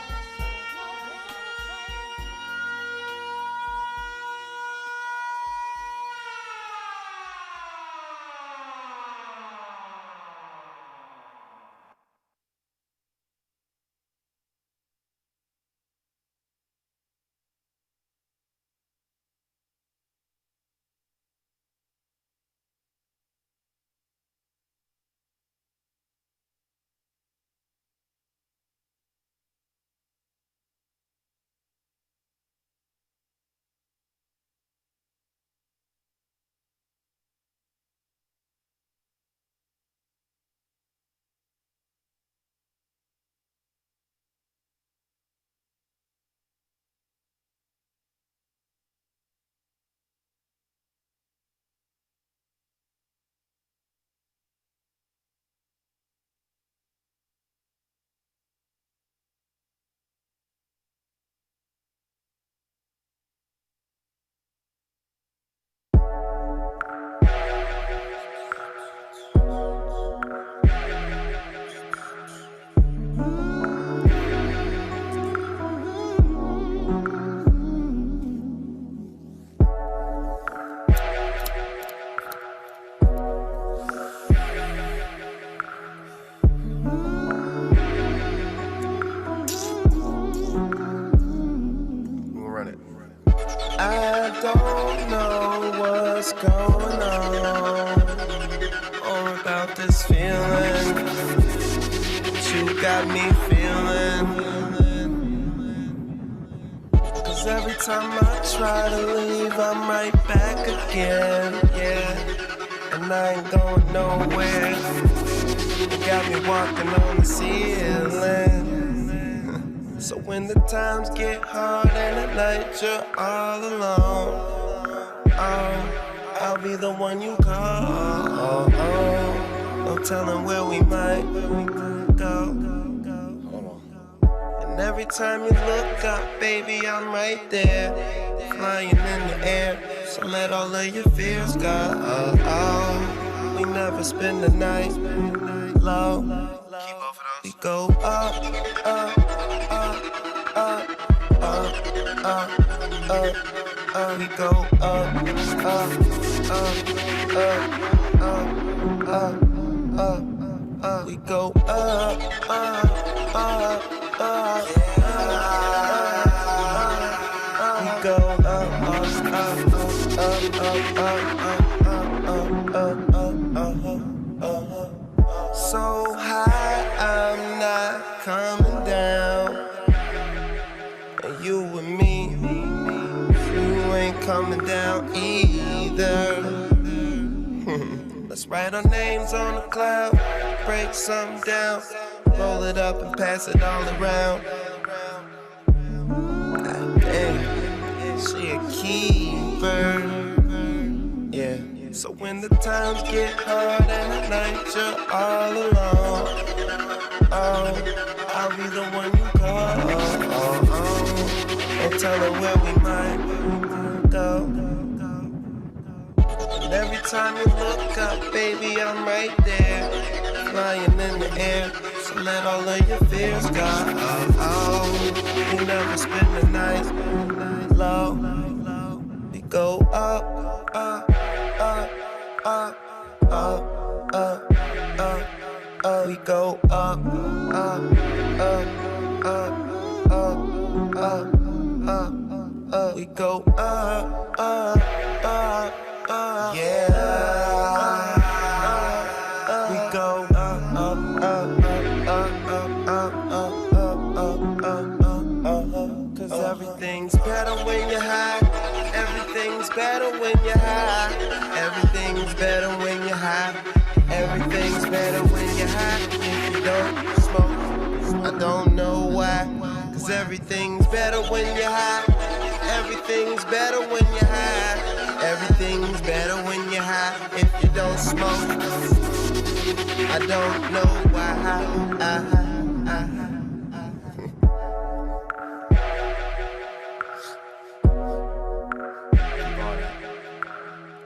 I don't know what's going on or about this feeling that you got me feeling. 'Cause every time I try to leave, I'm right back again, yeah. And I ain't going nowhere. You got me walking on the ceiling. So when the times get hard and at night you're all alone, oh, I'll be the one you call. No telling where we might go. And every time you look up, baby, I'm right there, flying in the air. So let all of your fears go. We never spend the night low. We go up, up, up, up, up, up, up, up. We go up, up, up, up, up, up, up. We go up, up, up, up. We go up, so high, I'm not coming down. And you and me, you ain't coming down either. Let's write our names on a cloud, break something down, roll it up and pass it all around. God damn, she a keeper, yeah. So when the times get hard and at night you're all alone, oh, I'll be the one you call. Don't tell her where we might go. And every time you look up, baby, I'm right there, flying in the air. So let all of your fears go. We never spend the night low. We go up, up, up, up, up, up, up, up. We go up, up, up, up, up, up, up, up. We go up, up, up. Cause everything's better when you're high. Everything's better when you're high. Everything's better when you're high. Everything's better when you're high. If you don't smoke, I don't know why. Cause everything's better when you're high. Everything's better when you're high. Everything's better when you're high. If you don't smoke, I don't know why.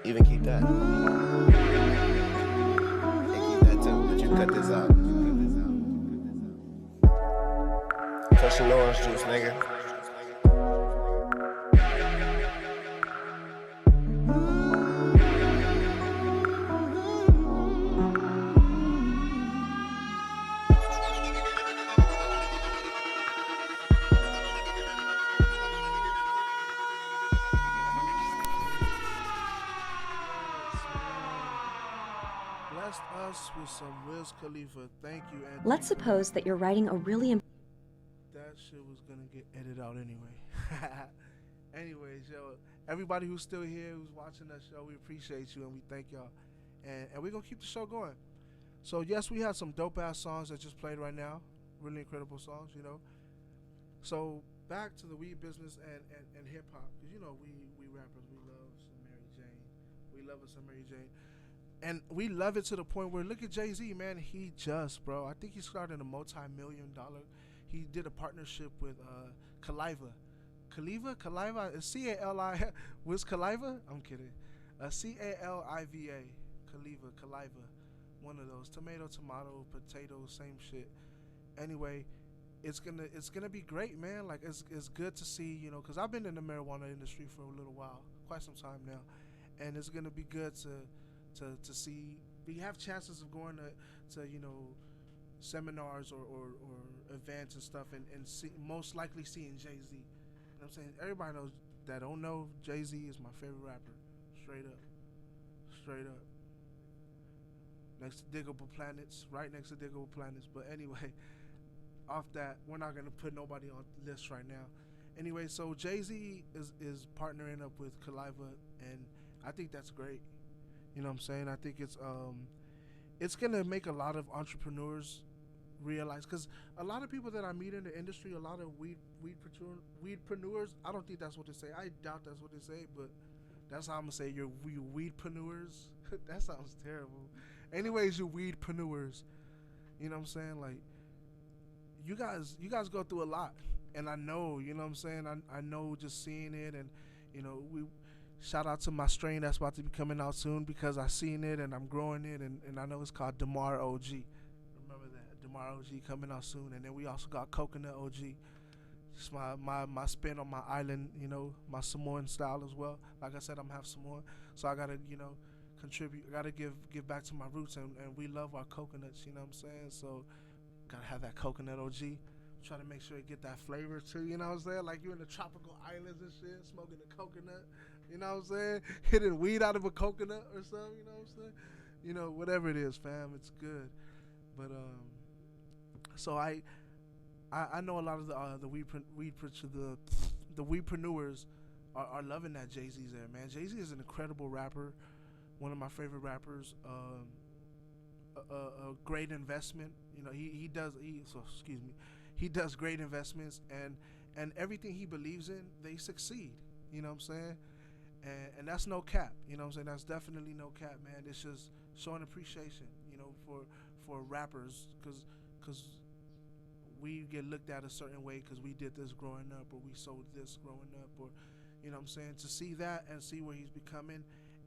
Even keep that. And keep that too, but you cut this out. Crushing orange juice, nigga. Blessed us with some Wiz Khalifa. Thank you, Anthony. Let's suppose that you're writing a really That shit was gonna get edited out anyway. Anyways, yo, everybody who's still here, who's watching that show, we appreciate you and we thank y'all. And we're gonna keep the show going. So yes, we had some dope ass songs that just played right now. Really incredible songs, you know. So back to the weed business and hip hop. Cause you know we rappers, we love some Mary Jane. We love us some Mary Jane. And we love it to the point where look at Jay-Z, man. He just, bro. I think he started a multi-million-dollar. He did a partnership with Khalifa. Khalifa? C-A-L-I. Was Khalifa? I'm kidding. C-A-L-I-V-A. Khalifa. One of those. Tomato, potato, same shit. Anyway, it's gonna be great, man. Like it's good to see, you know, because I've been in the marijuana industry for a little while, quite some time now, and it's gonna be good to see. We have chances of going to you know, seminars or events and stuff and see, most likely seeing Jay-Z. You know what I'm saying? Everybody knows that don't know Jay-Z is my favorite rapper. Straight up. Next to Diggable Planets, right next to Diggable Planets. But anyway, off that, we're not gonna put nobody on the list right now. Anyway, so Jay-Z is partnering up with Khalifa, and I think that's great. You know what I'm saying? I think it's gonna make a lot of entrepreneurs realize, because a lot of people that I meet in the industry, a lot of weedpreneurs, I don't think that's what they say. I doubt that's what they say, but that's how I'm gonna say you're weedpreneurs. That sounds terrible. Anyways, you weedpreneurs. You know what I'm saying? Like you guys go through a lot, and I know. You know what I'm saying? I know just seeing it, and you know we. Shout out to my strain that's about to be coming out soon, because I seen it and I'm growing it, and I know it's called DaMar OG. Remember that DaMar OG coming out soon, and then we also got Coconut OG. Just my spin on my island, you know, my Samoan style as well. Like I said, I'm half Samoan, so I gotta, you know, contribute. I gotta give back to my roots, and we love our coconuts. You know what I'm saying? So gotta have that Coconut OG. Try to make sure you get that flavor too. You know what I'm saying? Like you in the tropical islands and shit, smoking the coconut. You know what I'm saying? Hitting weed out of a coconut or something, you know what I'm saying? You know, whatever it is, fam, it's good. But so I know a lot of the weedpreneurs are loving that Jay-Z's there, man. Jay-Z is an incredible rapper, one of my favorite rappers. A great investment. You know, he does great investments, and everything he believes in, they succeed. You know what I'm saying? And that's no cap, you know what I'm saying? That's definitely no cap, man. It's just showing appreciation, you know, for rappers, because we get looked at a certain way because we did this growing up, or we sold this growing up, or, you know what I'm saying? To see that and see where he's becoming,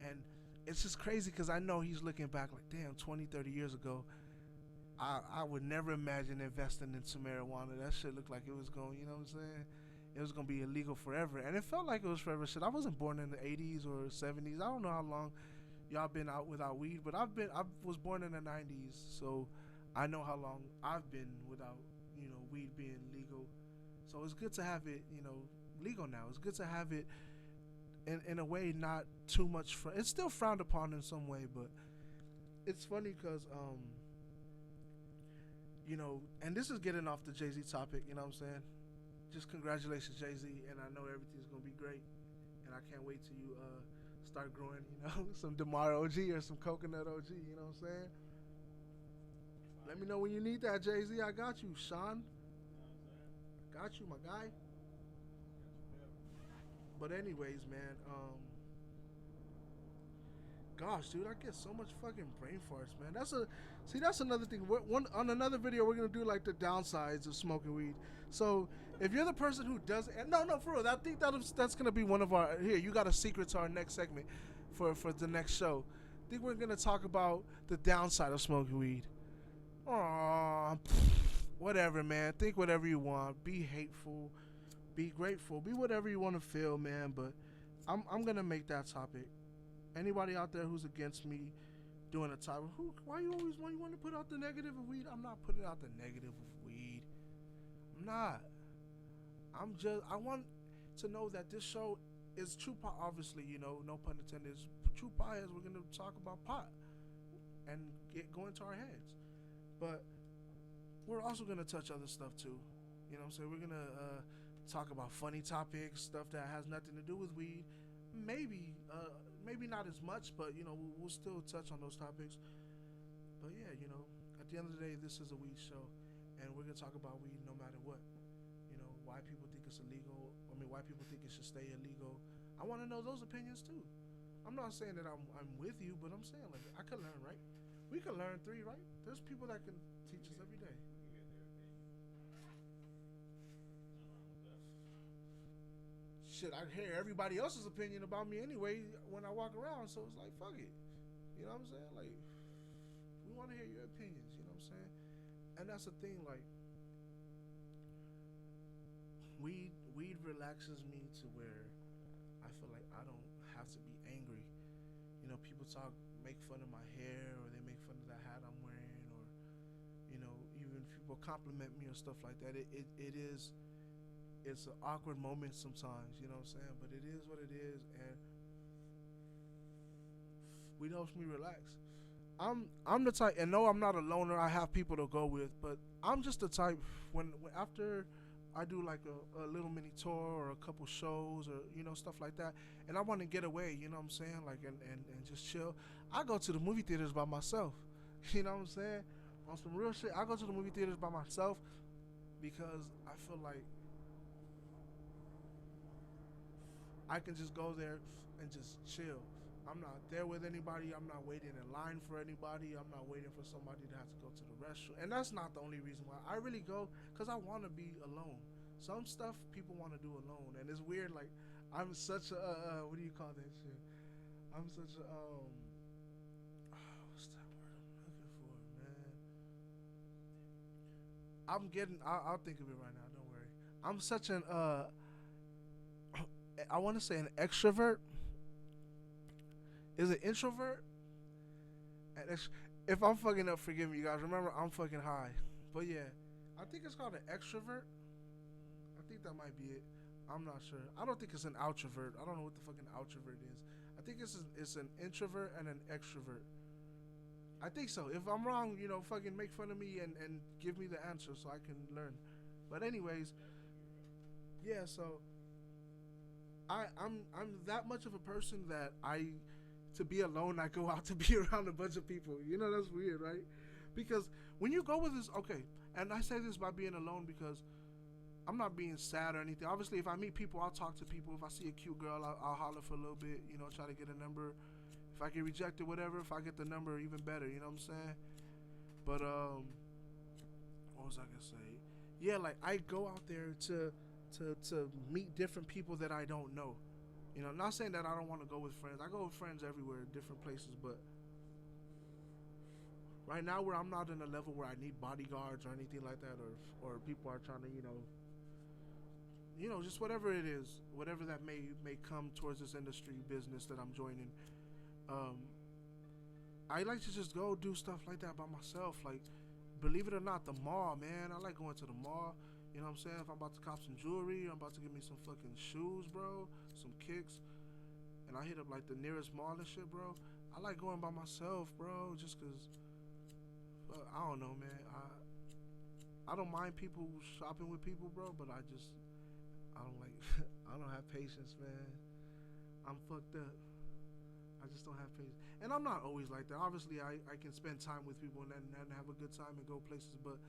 and it's just crazy because I know he's looking back like, damn, 20, 30 years ago, I would never imagine investing into marijuana. That shit looked like it was going, you know what I'm saying? It was gonna be illegal forever, and it felt like it was forever. Shit, I wasn't born in the 80s or 70s. I don't know how long y'all been out without weed, but I was born in the 90s, so I know how long I've been without, you know, weed being legal. So it's good to have it, you know, legal now. It's good to have it in a way not too much. It's still frowned upon in some way, but it's funny because you know, and this is getting off the Jay-Z topic. You know what I'm saying? just congratulations, Jay-Z, and I know everything's gonna be great, and I can't wait till you start growing, some DaMar OG or some coconut OG. You know what I'm saying? Let me know when you need that, Jay-Z. I got you, Sean. Got you, my guy. But anyways, man, gosh, dude, I get so much fucking brain farts, man. That's another thing. On another video, we're gonna do like the downsides of smoking weed. So if you're the person who does, and no, for real, I think that's gonna be one of our. Here, you got a secret to our next segment for the next show. I think we're gonna talk about the downside of smoking weed. Aww, whatever, man. Think whatever you want. Be hateful. Be grateful. Be whatever you want to feel, man. But I'm gonna make that topic. Anybody out there who's against me doing a topic, why you always want to put out the negative of weed? I'm not putting out the negative of weed. I'm not. I want to know that this show is true pot. Obviously, no pun intended. It's true potheads. We're gonna talk about pot and go into our heads, but we're also gonna touch other stuff too. You know what I'm saying? We're gonna talk about funny topics, stuff that has nothing to do with weed. Maybe not as much, but we'll still touch on those topics. But yeah, at the end of the day, this is a weed show, and we're gonna talk about weed no matter what. Why people think it's illegal. Why people think it should stay illegal. I want to know those opinions too. I'm not saying that I'm with you, but I'm saying like I can learn, right? We can learn 3, right? There's people that can teach us every day. Shit, I hear everybody else's opinion about me anyway when I walk around, so it's like, fuck it. You know what I'm saying? Like, we want to hear your opinions, you know what I'm saying? And that's the thing, like, weed relaxes me to where I feel like I don't have to be angry. People make fun of my hair, or they make fun of the hat I'm wearing, or, even people compliment me or stuff like that. It's an awkward moment sometimes, you know what I'm saying? But it is what it is, and weed helps me relax. I'm the type, and no, I'm not a loner. I have people to go with, but I'm just the type when after I do like a little mini tour or a couple shows or stuff like that, and I want to get away, you know what I'm saying? Like and just chill. I go to the movie theaters by myself. You know what I'm saying? On some real shit, I go to the movie theaters by myself because I feel like I can just go there and just chill. I'm not there with anybody. I'm not waiting in line for anybody. I'm not waiting for somebody to have to go to the restroom. And that's not the only reason why. I really go because I want to be alone. Some stuff people want to do alone. And it's weird. Like, I'm such a, what do you call that shit? I'm such a, what's that word I'm looking for, man? I'll think of it right now. Don't worry. I'm such an, I want to say an extrovert. Is it introvert? If I'm fucking up, forgive me, you guys. Remember, I'm fucking high. But yeah, I think it's called an extrovert. I think that might be it. I'm not sure. I don't think it's an outrovert. I don't know what the fucking outrovert is. I think it's an introvert and an extrovert. I think so. If I'm wrong, fucking make fun of me and give me the answer so I can learn. But anyways, yeah. So I'm that much of a person that to be alone, I go out to be around a bunch of people. That's weird, right? Because when you go with this, okay, and I say this by being alone because I'm not being sad or anything. Obviously, if I meet people, I'll talk to people. If I see a cute girl, I'll holler for a little bit, try to get a number. If I get rejected, whatever, if I get the number, even better, you know what I'm saying? But, what was I gonna say? Yeah, like, I go out there to meet different people that I don't know. Not saying that I don't want to go with friends. I go with friends everywhere, different places, but right now where I'm not in a level where I need bodyguards or anything like that, or people are trying to, just whatever it is, whatever that may come towards this industry business that I'm joining. I like to just go do stuff like that by myself. Like, believe it or not, the mall, man. I like going to the mall. You know what I'm saying? If I'm about to cop some jewelry, I'm about to get me some fucking shoes, bro, some kicks, and I hit up like the nearest mall and shit, bro. I like going by myself, bro, just cause I don't know, man. I don't mind people shopping with people, bro, but I have patience, man. I'm fucked up. I just don't have patience. And I'm not always like that. Obviously, I can spend time with people and have a good time and go places. But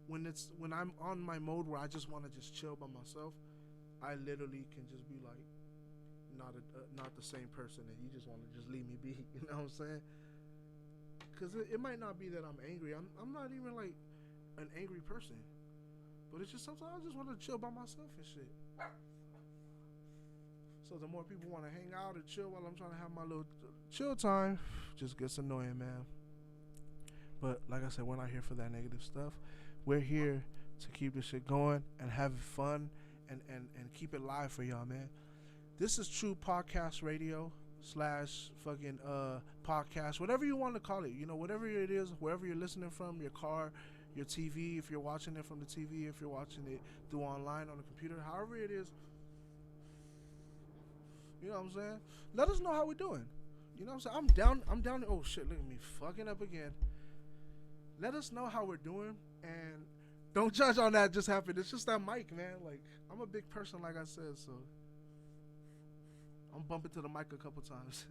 when I'm on my mode where I just want to just chill by myself, I literally can just be like, not the same person, and you just want to just leave me be. You know what I'm saying? Because it might not be that I'm angry. I'm not even like an angry person. But it's just sometimes I just want to chill by myself and shit. So the more people want to hang out and chill while I'm trying to have my little chill time, just gets annoying, man. But like I said, we're not here for that negative stuff. We're here to keep this shit going and have fun and keep it live for y'all, man. This is True Podcast Radio / fucking podcast, whatever you want to call it. You know, whatever it is, wherever you're listening from, your car, your TV, if you're watching it from the TV, if you're watching it through online on the computer, however it is. You know what I'm saying? Let us know how we're doing. You know what I'm saying? I'm down. Oh shit, look at me fucking up again. Let us know how we're doing, and don't judge on that just happened. It's just that mic, man. Like, I'm a big person, like I said, so I'm bumping to the mic a couple times.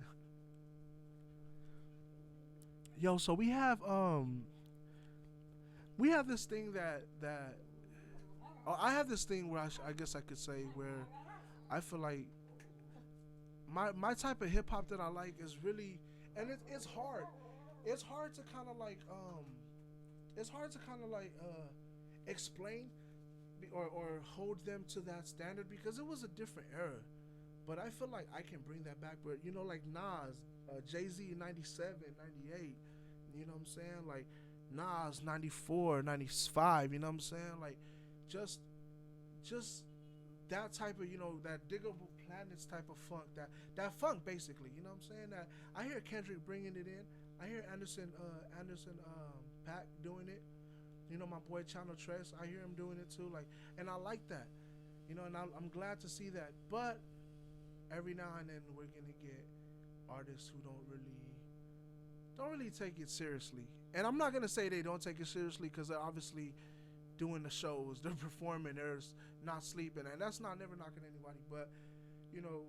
Yo, so we have this thing that I have this thing where I guess I could say where I feel like my type of hip hop that I like is really, and it's hard. It's hard to kind of like explain or hold them to that standard because it was a different era. But I feel like I can bring that back. But you know, like Nas, Jay-Z 97, 98, you know what I'm saying? Like Nas 94, 95, you know what I'm saying? Like just that type of, you know, that Diggable Planets type of funk, that funk basically, you know what I'm saying? That I hear Kendrick bringing it in. I hear Anderson Paak doing it. You know, my boy Channel Tres, I hear him doing it too. Like, and I like that, you know, and I'm glad to see that. But every now and then we're gonna get artists who don't really take it seriously. And I'm not gonna say they don't take it seriously because they're obviously doing the shows, they're performing, they're not sleeping, and that's not never knocking anybody. But you know,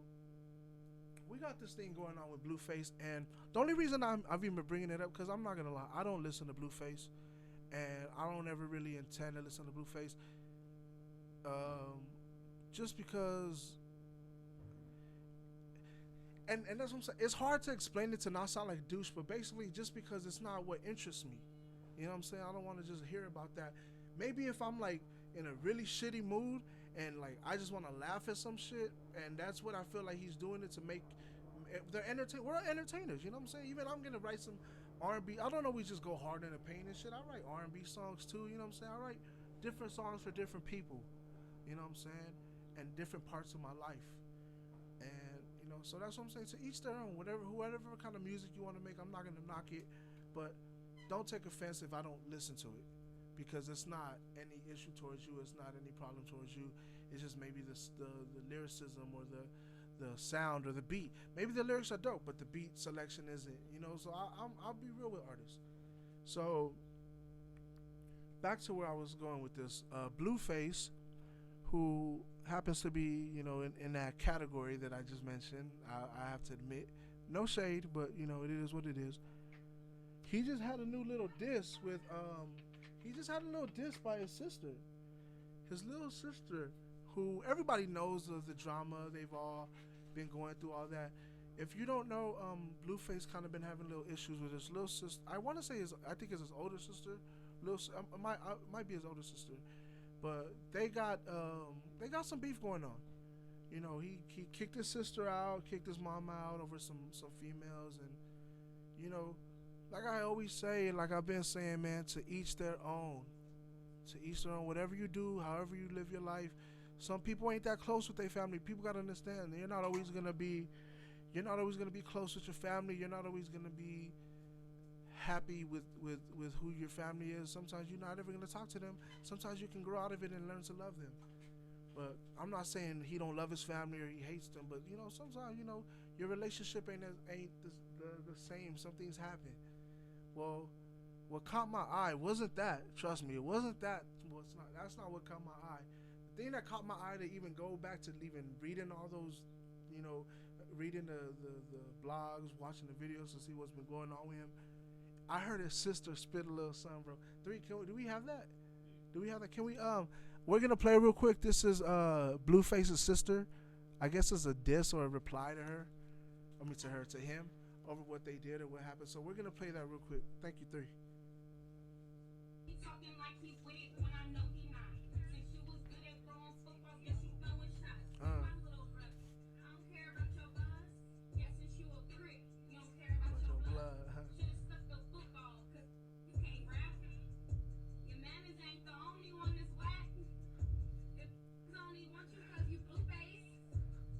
we got this thing going on with Blueface, and the only reason I've even been bringing it up because I'm not gonna lie, I don't listen to Blueface, and I don't ever really intend to listen to Blueface, just because. And that's what I'm saying. It's hard to explain it to not sound like a douche, but basically just because it's not what interests me. You know what I'm saying? I don't want to just hear about that. Maybe if I'm like in a really shitty mood and like I just want to laugh at some shit, and that's what I feel like he's doing it to make. We're entertainers. You know what I'm saying? Even I'm gonna write some R&B. I don't always just go hard in the paint and shit. I write R&B songs too. You know what I'm saying? I write different songs for different people. You know what I'm saying? And different parts of my life. And you know, so that's what I'm saying. To each their own. Whatever kind of music you want to make, I'm not gonna knock it, but don't take offense if I don't listen to it, because it's not any issue towards you. It's not any problem towards you. It's just maybe the lyricism or the sound or the beat. Maybe the lyrics are dope, but the beat selection isn't. You know, so I'll be real with artists. So back to where I was going with this. Blueface, who happens to be, you know, in that category that I just mentioned. I have to admit, no shade, but you know, it is what it is. He just had a new little diss with by his sister. His little sister, who everybody knows of the drama. They've all been going through all that. If you don't know, Blueface kind of been having little issues with his little sister. I want to say I think it's his older sister. Might be his older sister. But they got some beef going on. You know, he kicked his sister out, kicked his mom out over some females, and you know, like I always say, like I've been saying, man, to each their own. To each their own. Whatever you do, however you live your life. Some people ain't that close with their family. People gotta understand. You're not always gonna be close with your family. You're not always gonna be happy with who your family is. Sometimes you're not ever gonna talk to them. Sometimes you can grow out of it and learn to love them. But I'm not saying he don't love his family or he hates them. But you know, sometimes, you know, your relationship ain't the same. Some things happen. Well, what caught my eye wasn't that. Trust me, it wasn't that. Well, it's not. That's not what caught my eye. The thing that caught my eye to even go back to even reading all those, reading the blogs, watching the videos to see what's been going on with him. I heard his sister spit a little something, bro. Do we have that? Do we have that? Can we we're gonna play real quick. This is Blueface's sister. I guess it's a diss or a reply to her. To him over what they did or what happened. So we're gonna play that real quick. Thank you, 3. He talking like he's with it when I know he not. Since you was good at throwing footballs, guess you throwing shots. My little brother, I don't care about your buzz. Yeah, since you a prick, you don't care about your blood. Should've stuck the football, cause you can't rap. Your manners ain't the only one that's whack. If only want you cause you blue face,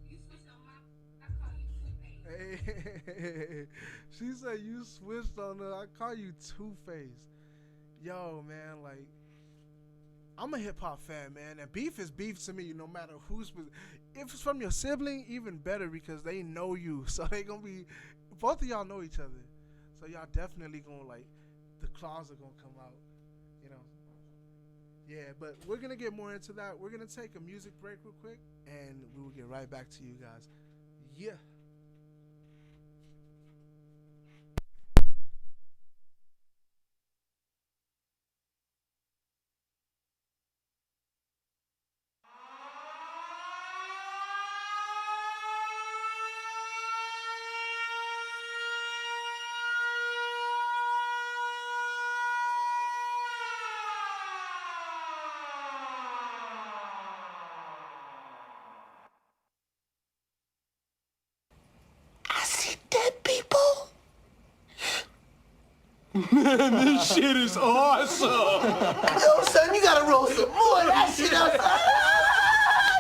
you switched on my, I call you Two-Face. Hey, she said you switched on her. I call you Two-Face. Yo, man, like, I'm a hip hop fan, man, and beef is beef to me. No matter who's, if it's from your sibling, even better because they know you. So they gonna be, both of y'all know each other. So y'all definitely gonna the claws are gonna come out, Yeah, but we're gonna get more into that. We're gonna take a music break real quick, and we will get right back to you guys. Yeah. Man, this shit is awesome. Yo, son, you gotta roll some more of that shit up.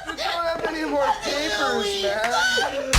We don't have any more papers, man.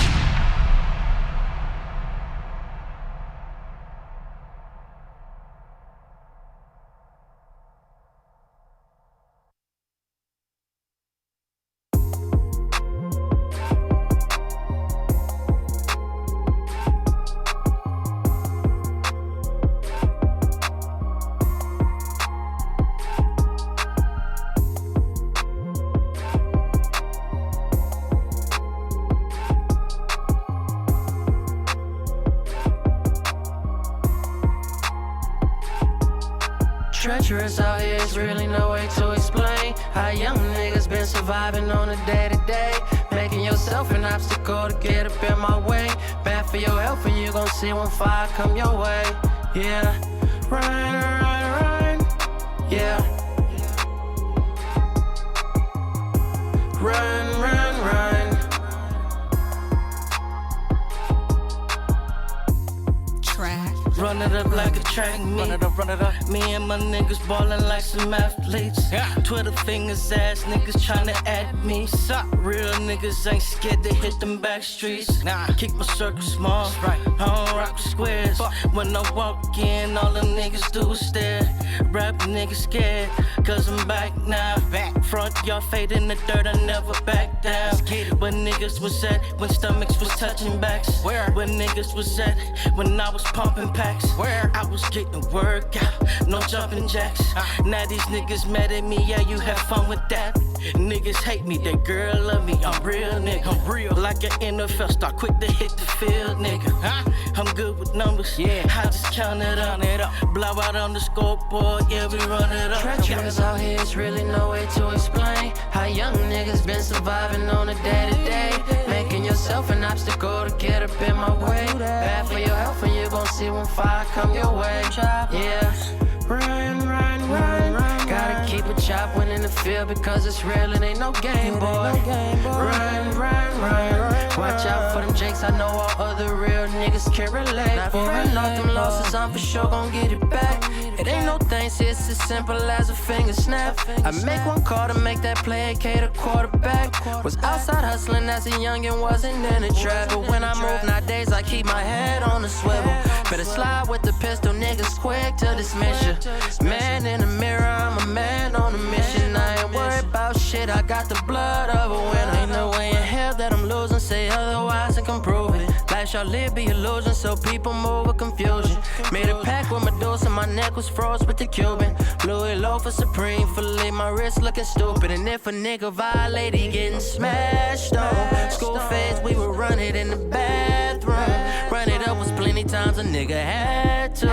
Treacherous out here, it's really no way to explain how young niggas been surviving on a day-to-day, making yourself an obstacle to get up in my way. Bad for your health and you gon' see when fire come your way. Yeah, run, yeah. Run. Run it up like a track meet. Run it up. Me and my niggas ballin' like some athletes. Yeah. Twitter fingers ass niggas tryna add me. Suck. Real niggas ain't scared to hit them back streets. Nah. Keep my circle small. Right. I don't rock the squares. Fuck. When I walk in, all them niggas do is stare. Rap niggas scared, cause I'm back now. Back. Front y'all fade in the dirt, I never back down. When niggas was at, when stomachs was touching backs. Where? When niggas was at, when I was pumping packs. Where? I was getting work out, no jumping jacks. Now these niggas mad at me, yeah, you have fun with that. Niggas hate me, that girl love me, I'm real nigga. I'm real. Like an NFL star, quick to hit the field, nigga. I'm good with numbers, yeah, I just count it up. Blow out on the scoreboard, yeah, we run it up. Treacherous out here, it's really no way to explain how young niggas been surviving on a day-to-day, making yourself an obstacle to get up in my way. Bad for your health and you gon' see when fire come your way. Yeah, run. Gotta keep a chop when in the field because it's real, it ain't no game, boy. Run. Watch out for them jakes, I know all other real niggas can relate. Not fearing off them losses, I'm for sure gon' get it back. It ain't no things, it's as simple as a finger snap. I make one call to make that play, AK the quarterback. Was outside hustling as a youngin', wasn't in a trap. But when I move nowadays, I keep my head on the swivel. Better slide with the pistol, niggas quick to dismiss ya. Man in the mirror, I'm a man on a mission. I ain't worried about shit, I got the blood of a winner. Ain't no way in hell that I'm losing, say otherwise I can prove it. Life shall live be illusion, so people move with confusion. Made a pack with Medusa, and my neck was froze with the Cuban. Louis loafer Supreme, fillet my wrist looking stupid. And if a nigga violate, he getting smashed on. School phase, we would run it in the bathroom. Run it up was plenty times a nigga had to.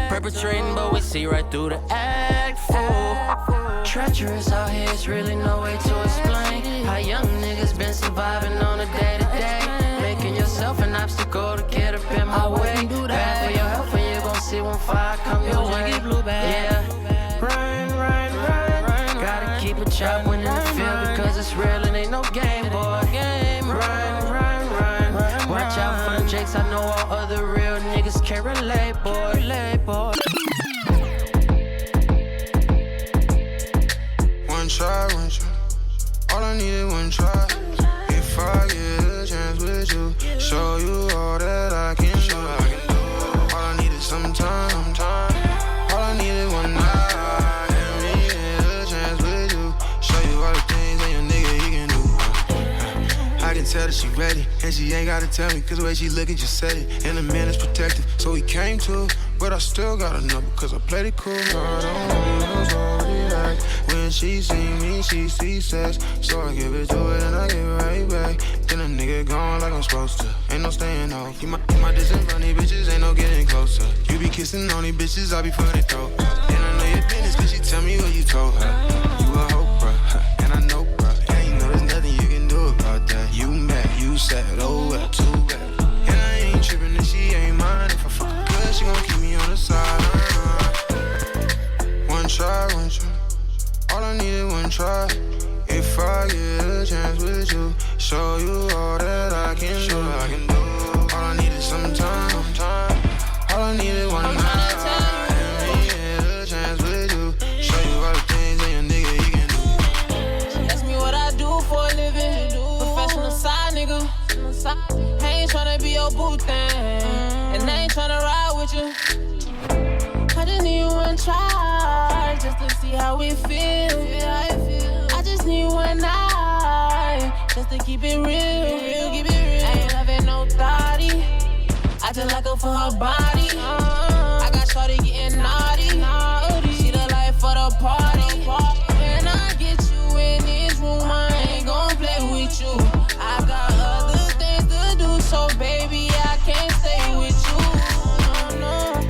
Perpetrating, but we see right through the act, fool. Treacherous out here, it's really no way to explain how young niggas been surviving on a day-to-day. Making yourself an obstacle to get up in my way. Bad for your health and you gon' see when fire come your way. Yeah, run. Gotta keep a chop when in the field because it's real and ain't no game, boy. Run. Watch out for the jakes, I know all other real niggas can't relate, boy. One try. All I needed one try. If I get a chance with you, show you all that I can do. All I needed some time. All I needed one night. And me get a chance with you, show you all the things that your nigga he can do. I can tell that she ready, and she ain't gotta tell me, cause the way she looking just said it. And the man is protective, so he came to. But I still got a number, cause I played it cool. I don't wanna lose already like. When she see me, she see sex. So I give it to it and I give it right back. Then a nigga gone like I'm supposed to. Ain't no staying off. You my distance from these bitches, ain't no getting closer. You be kissing on these bitches, I be putting it throat. And I know your business, cause she tell me what you told her. You a hoe, bruh, and I know, bruh. And you know there's nothing you can do about that. You mad, you sad, oh well, too bad. And I ain't tripping if she ain't mine. If I fuck her good, she gon' keep me on the side. One try. All I needed one try. If I get a chance with you, show you all that I can do. All I needed some time. All I needed one night. And me get a chance with you, show you all the things that your nigga he can do. She asked me what I do for a living. Professional side nigga. I ain't tryna be your boo thing, and I ain't tryna ride with you. I just need one try, just to see how it feels. I just need one night, just to keep it real. I ain't loving no thotty, I just like her for her body. I got shorty getting naughty, she the life for the party. When I get you in this room, I ain't gon' play with you. I got other things to do, so baby, I can't stay with you. No.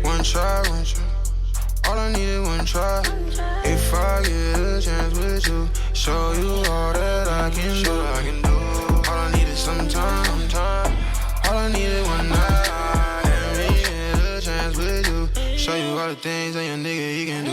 One try. All I needed one try. If I get a chance with you, show you all that I can do. All I needed some time. All I needed one night. And me get a chance with you, show you all the things that your nigga he can do.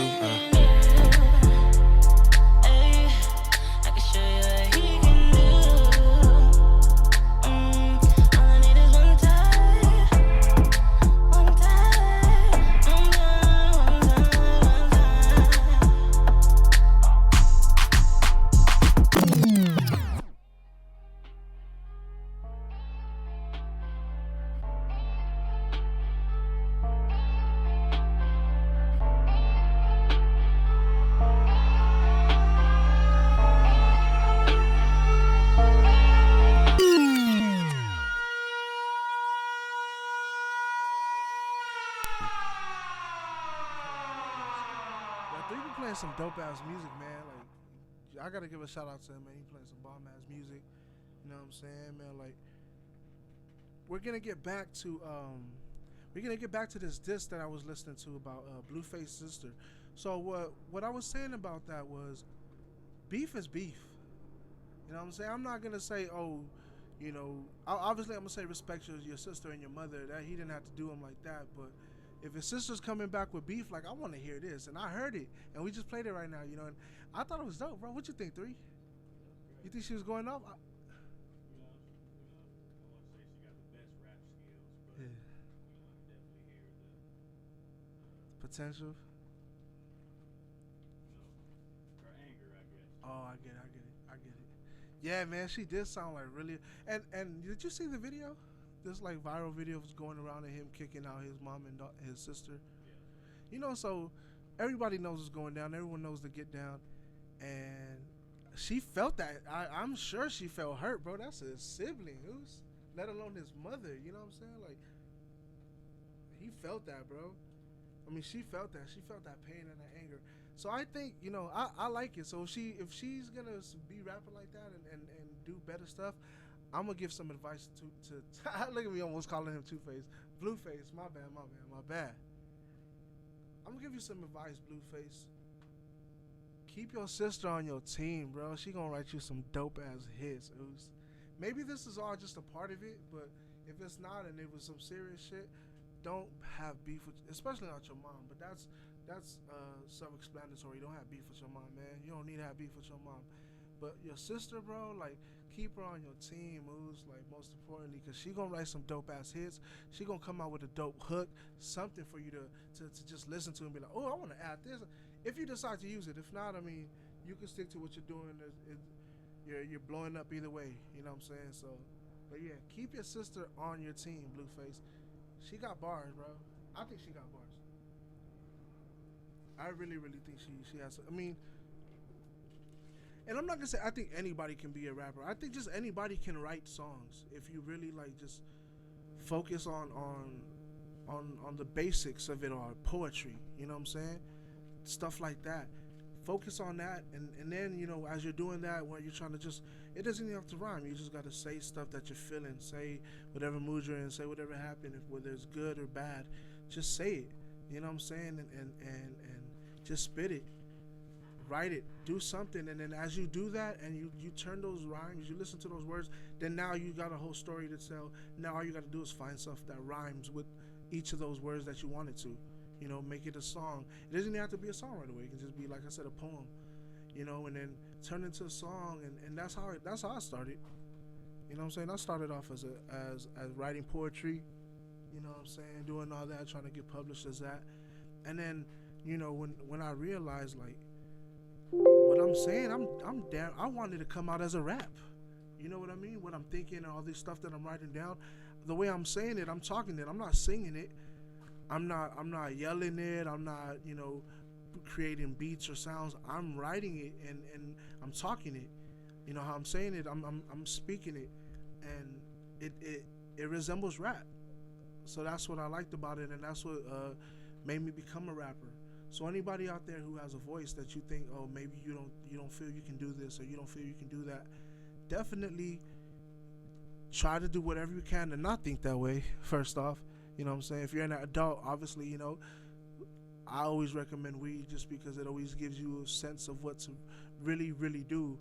Some dope ass music, man. Like, I gotta give a shout out to him, man. He playing some bomb ass music. You know what I'm saying, man? Like, we're gonna get back to this disc that I was listening to about Blueface Sister. So what I was saying about that was, beef is beef. You know what I'm saying? I'm not gonna say, oh, you know, obviously I'm gonna say respect your sister and your mother. That he didn't have to do them like that, but if his sister's coming back with beef, like, I want to hear this, and I heard it, and we just played it right now, you know, and I thought it was dope, bro. What you think, 3? You think she was going up? Yeah. Potential. Oh, I get it. Yeah, man, she did sound like really. And did you see the video? This like viral video was going around of him kicking out his mom and his sister. Yeah. You know, so everybody knows what's going down. Everyone knows the get down, and she felt that. I'm sure she felt hurt, bro. That's his sibling, let alone his mother. You know what I'm saying? Like, he felt that, bro. I mean, she felt that. She felt that pain and that anger. So I think, you know, I like it. So if she's gonna be rapping like that and do better stuff, I'm gonna give some advice to look at me almost calling him Two-Face. Blueface, my bad. I'm gonna give you some advice, Blueface. Keep your sister on your team, bro. She gonna write you some dope ass hits, Oos. Maybe this is all just a part of it, but if it's not and it was some serious shit, don't have beef with, especially not your mom. But that's self-explanatory. Don't have beef with your mom, man. You don't need to have beef with your mom. But your sister, bro, like, keep her on your team, Oos, like, most importantly, because she gonna write some dope ass hits. She gonna come out with a dope hook, something for you to just listen to and be like, oh, I want to add this. If you decide to use it. If not, I mean, you can stick to what you're doing. You're blowing up either way. You know what I'm saying? So, but yeah, keep your sister on your team, Blueface. She got bars, bro. I think she got bars. I really, really think she has. I mean, and I'm not gonna say I think anybody can be a rapper. I think just anybody can write songs if you really like just focus on the basics of it all, poetry. You know what I'm saying? Stuff like that. Focus on that, and then, you know, as you're doing that, where you're trying to just, it doesn't even have to rhyme. You just got to say stuff that you're feeling. Say whatever mood you're in. Say whatever happened, whether it's good or bad. Just say it. You know what I'm saying? And just spit it. Write it. Do something. And then as you do that, and you turn those rhymes, you listen to those words, then now you got a whole story to tell. Now all you got to do is find stuff that rhymes with each of those words that you wanted to. You know, make it a song. It doesn't even have to be a song right away. It can just be, like I said, a poem. You know, and then turn into a song, and that's how I started. You know what I'm saying? I started off as writing poetry. You know what I'm saying? Doing all that, trying to get published as that. And then, you know, when I realized, like, what I'm saying, I'm damn, I wanted to come out as a rap. You know what I mean? What I'm thinking and all this stuff that I'm writing down, the way I'm saying it, I'm talking it. I'm not singing it. I'm not yelling it. I'm not, you know, creating beats or sounds. I'm writing it and I'm talking it. You know how I'm saying it. I'm speaking it, and it resembles rap. So that's what I liked about it, and that's what made me become a rapper. So anybody out there who has a voice that you think, oh, maybe you don't feel you can do this, or you don't feel you can do that, definitely try to do whatever you can to not think that way. First off. You know what I'm saying? If you're an adult, obviously, you know, I always recommend weed just because it always gives you a sense of what to really, really do,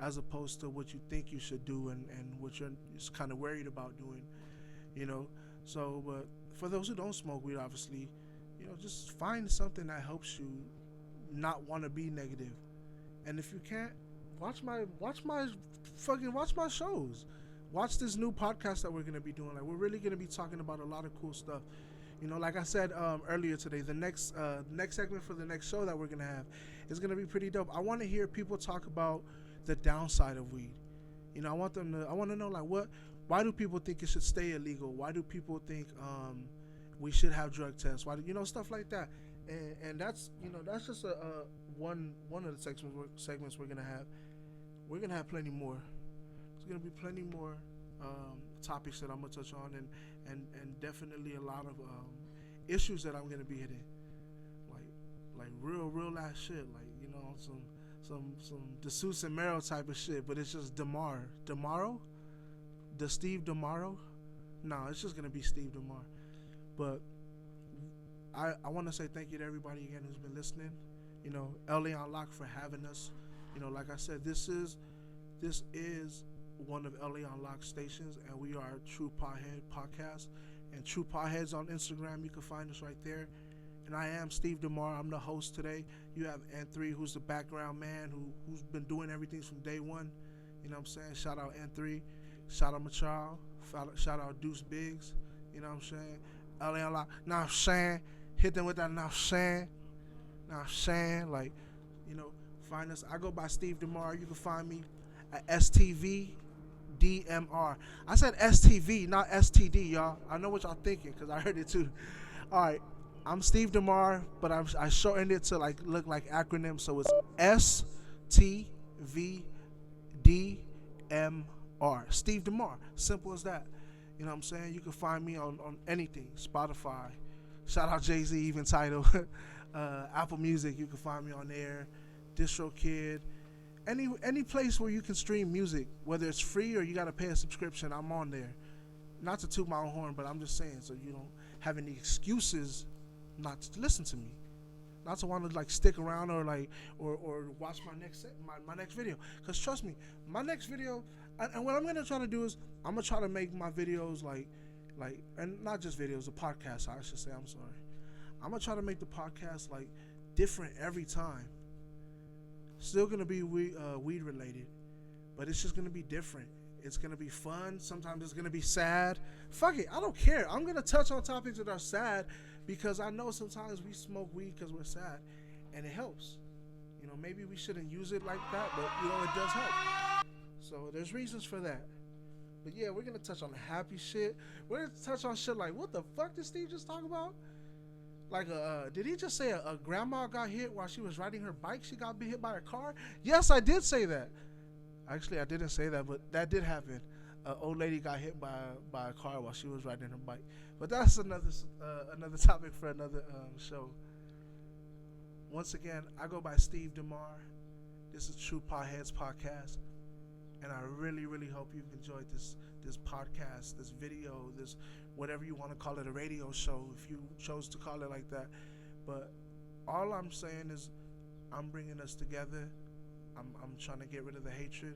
as opposed to what you think you should do and what you're just kind of worried about doing, you know? So, but for those who don't smoke weed, obviously, you know, just find something that helps you not want to be negative. And if you can't, watch my shows. Watch this new podcast that we're going to be doing. Like, we're really going to be talking about a lot of cool stuff. You know, like I said earlier today, the next segment for the next show that we're going to have is going to be pretty dope. I want to hear people talk about the downside of weed. You know, I want to know, like, why do people think it should stay illegal? Why do people think we should have drug tests? Why do, you know, stuff like that. And that's, you know, that's just one of the segments we're going to have. We're going to have plenty more. Going to be plenty more topics that I'm gonna touch on, and definitely a lot of issues that I'm gonna be hitting, like real ass shit, like, you know, some DeSuze and Mero type of shit, but it's just DaMar, the Steve DaMar. No, it's just gonna be Steve DaMar. But I want to say thank you to everybody again who's been listening. You know, LA Unlocked for having us. You know, like I said, this is one of LA Unlocked stations, and we are True Pothead Podcast and True Potheads on Instagram. You can find us right there. And I am Steve DaMar. I'm the host today. You have N3, who's the background man who's been doing everything from day one. You know what I'm saying? Shout out N3. Shout out Machal. Shout out Deuce Biggs. You know what I'm saying? LA Unlocked. Now I'm saying. Hit them with that now I'm saying. Now I'm saying. Like, you know, find us. I go by Steve DaMar. You can find me at STV DMR. I said STV, not STD, y'all. I know what y'all thinking because I heard it too. All right, I'm Steve DaMar, but I shortened it to like look like acronym, so it's STVDMR. Steve DaMar. Simple as that. You know what I'm saying? You can find me on anything, Spotify, Shout out Jay-Z, even Tidal. Apple Music, you can find me on there. DistroKid. Any place where you can stream music, whether it's free or you got to pay a subscription, I'm on there. Not to toot my own horn, but I'm just saying so you don't have any excuses not to listen to me. Not to want to like stick around or watch my next video. Because trust me, my next video, and what I'm going to try to do is I'm going to try to make my videos like, and not just videos, a podcast, I should say, I'm sorry. I'm going to try to make the podcast like different every time. Still going to be weed related, but it's just going to be different. It's going to be fun. Sometimes it's going to be sad. Fuck it. I don't care. I'm going to touch on topics that are sad because I know sometimes we smoke weed because we're sad and it helps. You know, maybe we shouldn't use it like that, but you know, it does help. So there's reasons for that. But yeah, we're going to touch on the happy shit. We're going to touch on shit like, what the fuck did Steve just talk about? Like, did he just say a grandma got hit while she was riding her bike? She got hit by a car? Yes, I did say that. Actually, I didn't say that, but that did happen. An old lady got hit by a car while she was riding her bike. But that's another topic for another show. Once again, I go by Steve DaMar. This is True Potheads Podcast. And I really, really hope you've enjoyed this podcast, this video, this whatever you want to call it, a radio show, if you chose to call it like that. But all I'm saying is I'm bringing us together. I'm trying to get rid of the hatred.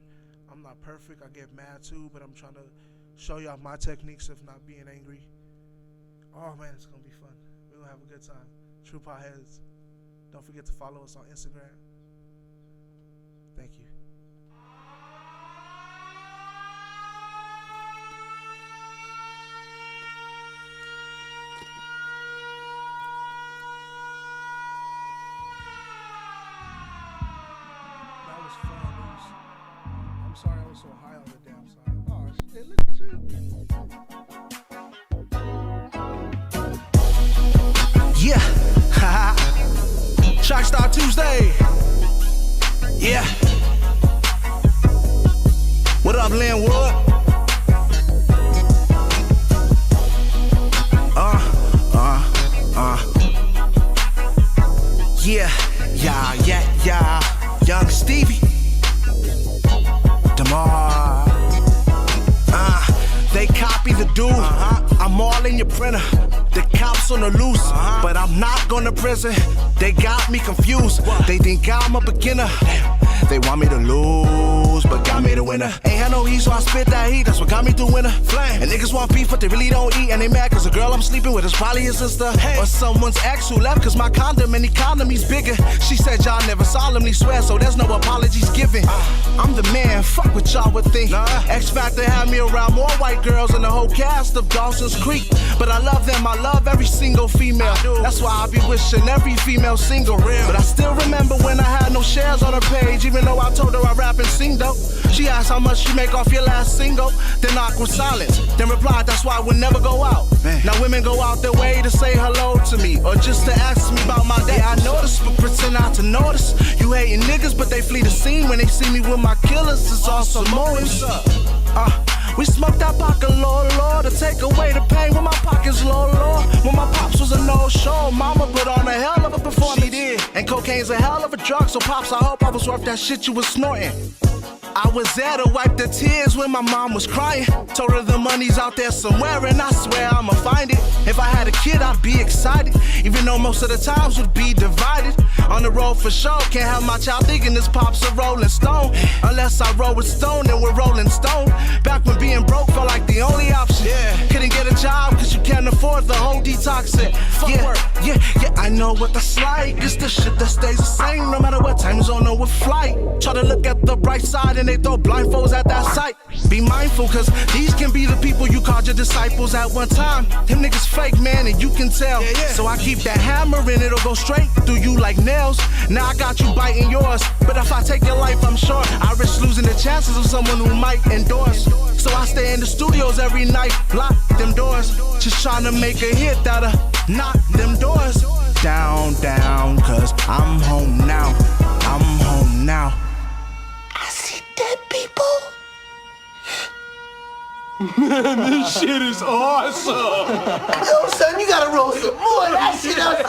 I'm not perfect. I get mad too, but I'm trying to show y'all my techniques of not being angry. Oh man, it's going to be fun. We're going to have a good time. True Potheads. Don't forget to follow us on Instagram. Thank you. I'm sorry I was so high on the damn side. Oh shit, look at you. Yeah. Trackstar Tuesday. Yeah. What up, Linwood? Yeah. Young Stevie. DaMar. They copy the dude. I'm all in your printer. The cops on the loose, but I'm not going to prison. They got me confused. They think I'm a beginner. They want me to lose, but got me the winner. Ain't had no heat, so I spit that heat. That's what got me through winter. Flame. And niggas want beef, but they really don't eat. And they mad cause the girl I'm sleeping with is probably his sister. Or someone's ex who left cause my condom and economy's bigger. She said y'all never solemnly swear, so there's no apologies given. I'm the man, fuck what y'all would think. X Factor had me around more white girls than the whole cast of Dawson's Creek. But I love them, I love every single female. That's why I be wishing every female single. But I still remember when I had no shares on her page, even though I told her I rap and sing though. She asked how much you make off your last single. Then awkward silence. Then replied, that's why we'll never go out. Man. Now women go out their way to say hello to me, or just to ask me about my day. I notice, but pretend not to notice. You hating niggas, but they flee the scene when they see me with my killers. It's awesome motives. We smoked that pocket, Lord, to take away the pain when my pockets low. When my pops was a no-show, mama put on a hell of a performance. She did. And cocaine's a hell of a drug, so pops, I hope I was worth that shit you was snorting. I was there to wipe the tears when my mom was crying. Told her the money's out there somewhere, and I swear I'ma find it. If I had a kid, I'd be excited, even though most of the times would be divided. On the road for sure, can't have my child thinking this pop's a rolling stone. Unless I roll with Stone, then we're rolling stone. Back when being broke felt like the only option. Couldn't get a job cause you can't afford the whole detox set. Yeah, I know what that's like. It's the shit that stays the same no matter what time zone or what flight. Try to look at the bright side and they throw blindfolds at that sight. Be mindful cause these can be the people you called your disciples at one time. Them niggas fake, man, and you can tell. So I keep that hammer and it'll go straight through you like nails. Now I got you biting yours, but if I take your life, I'm sure I risk losing the chances of someone who might endorse. So I stay in the studios every night, lock them doors, just trying to make a hit that'll knock them doors down, cause I'm home now. I see dead people. Man, this shit is awesome. Yo, son, you gotta roll some more. see that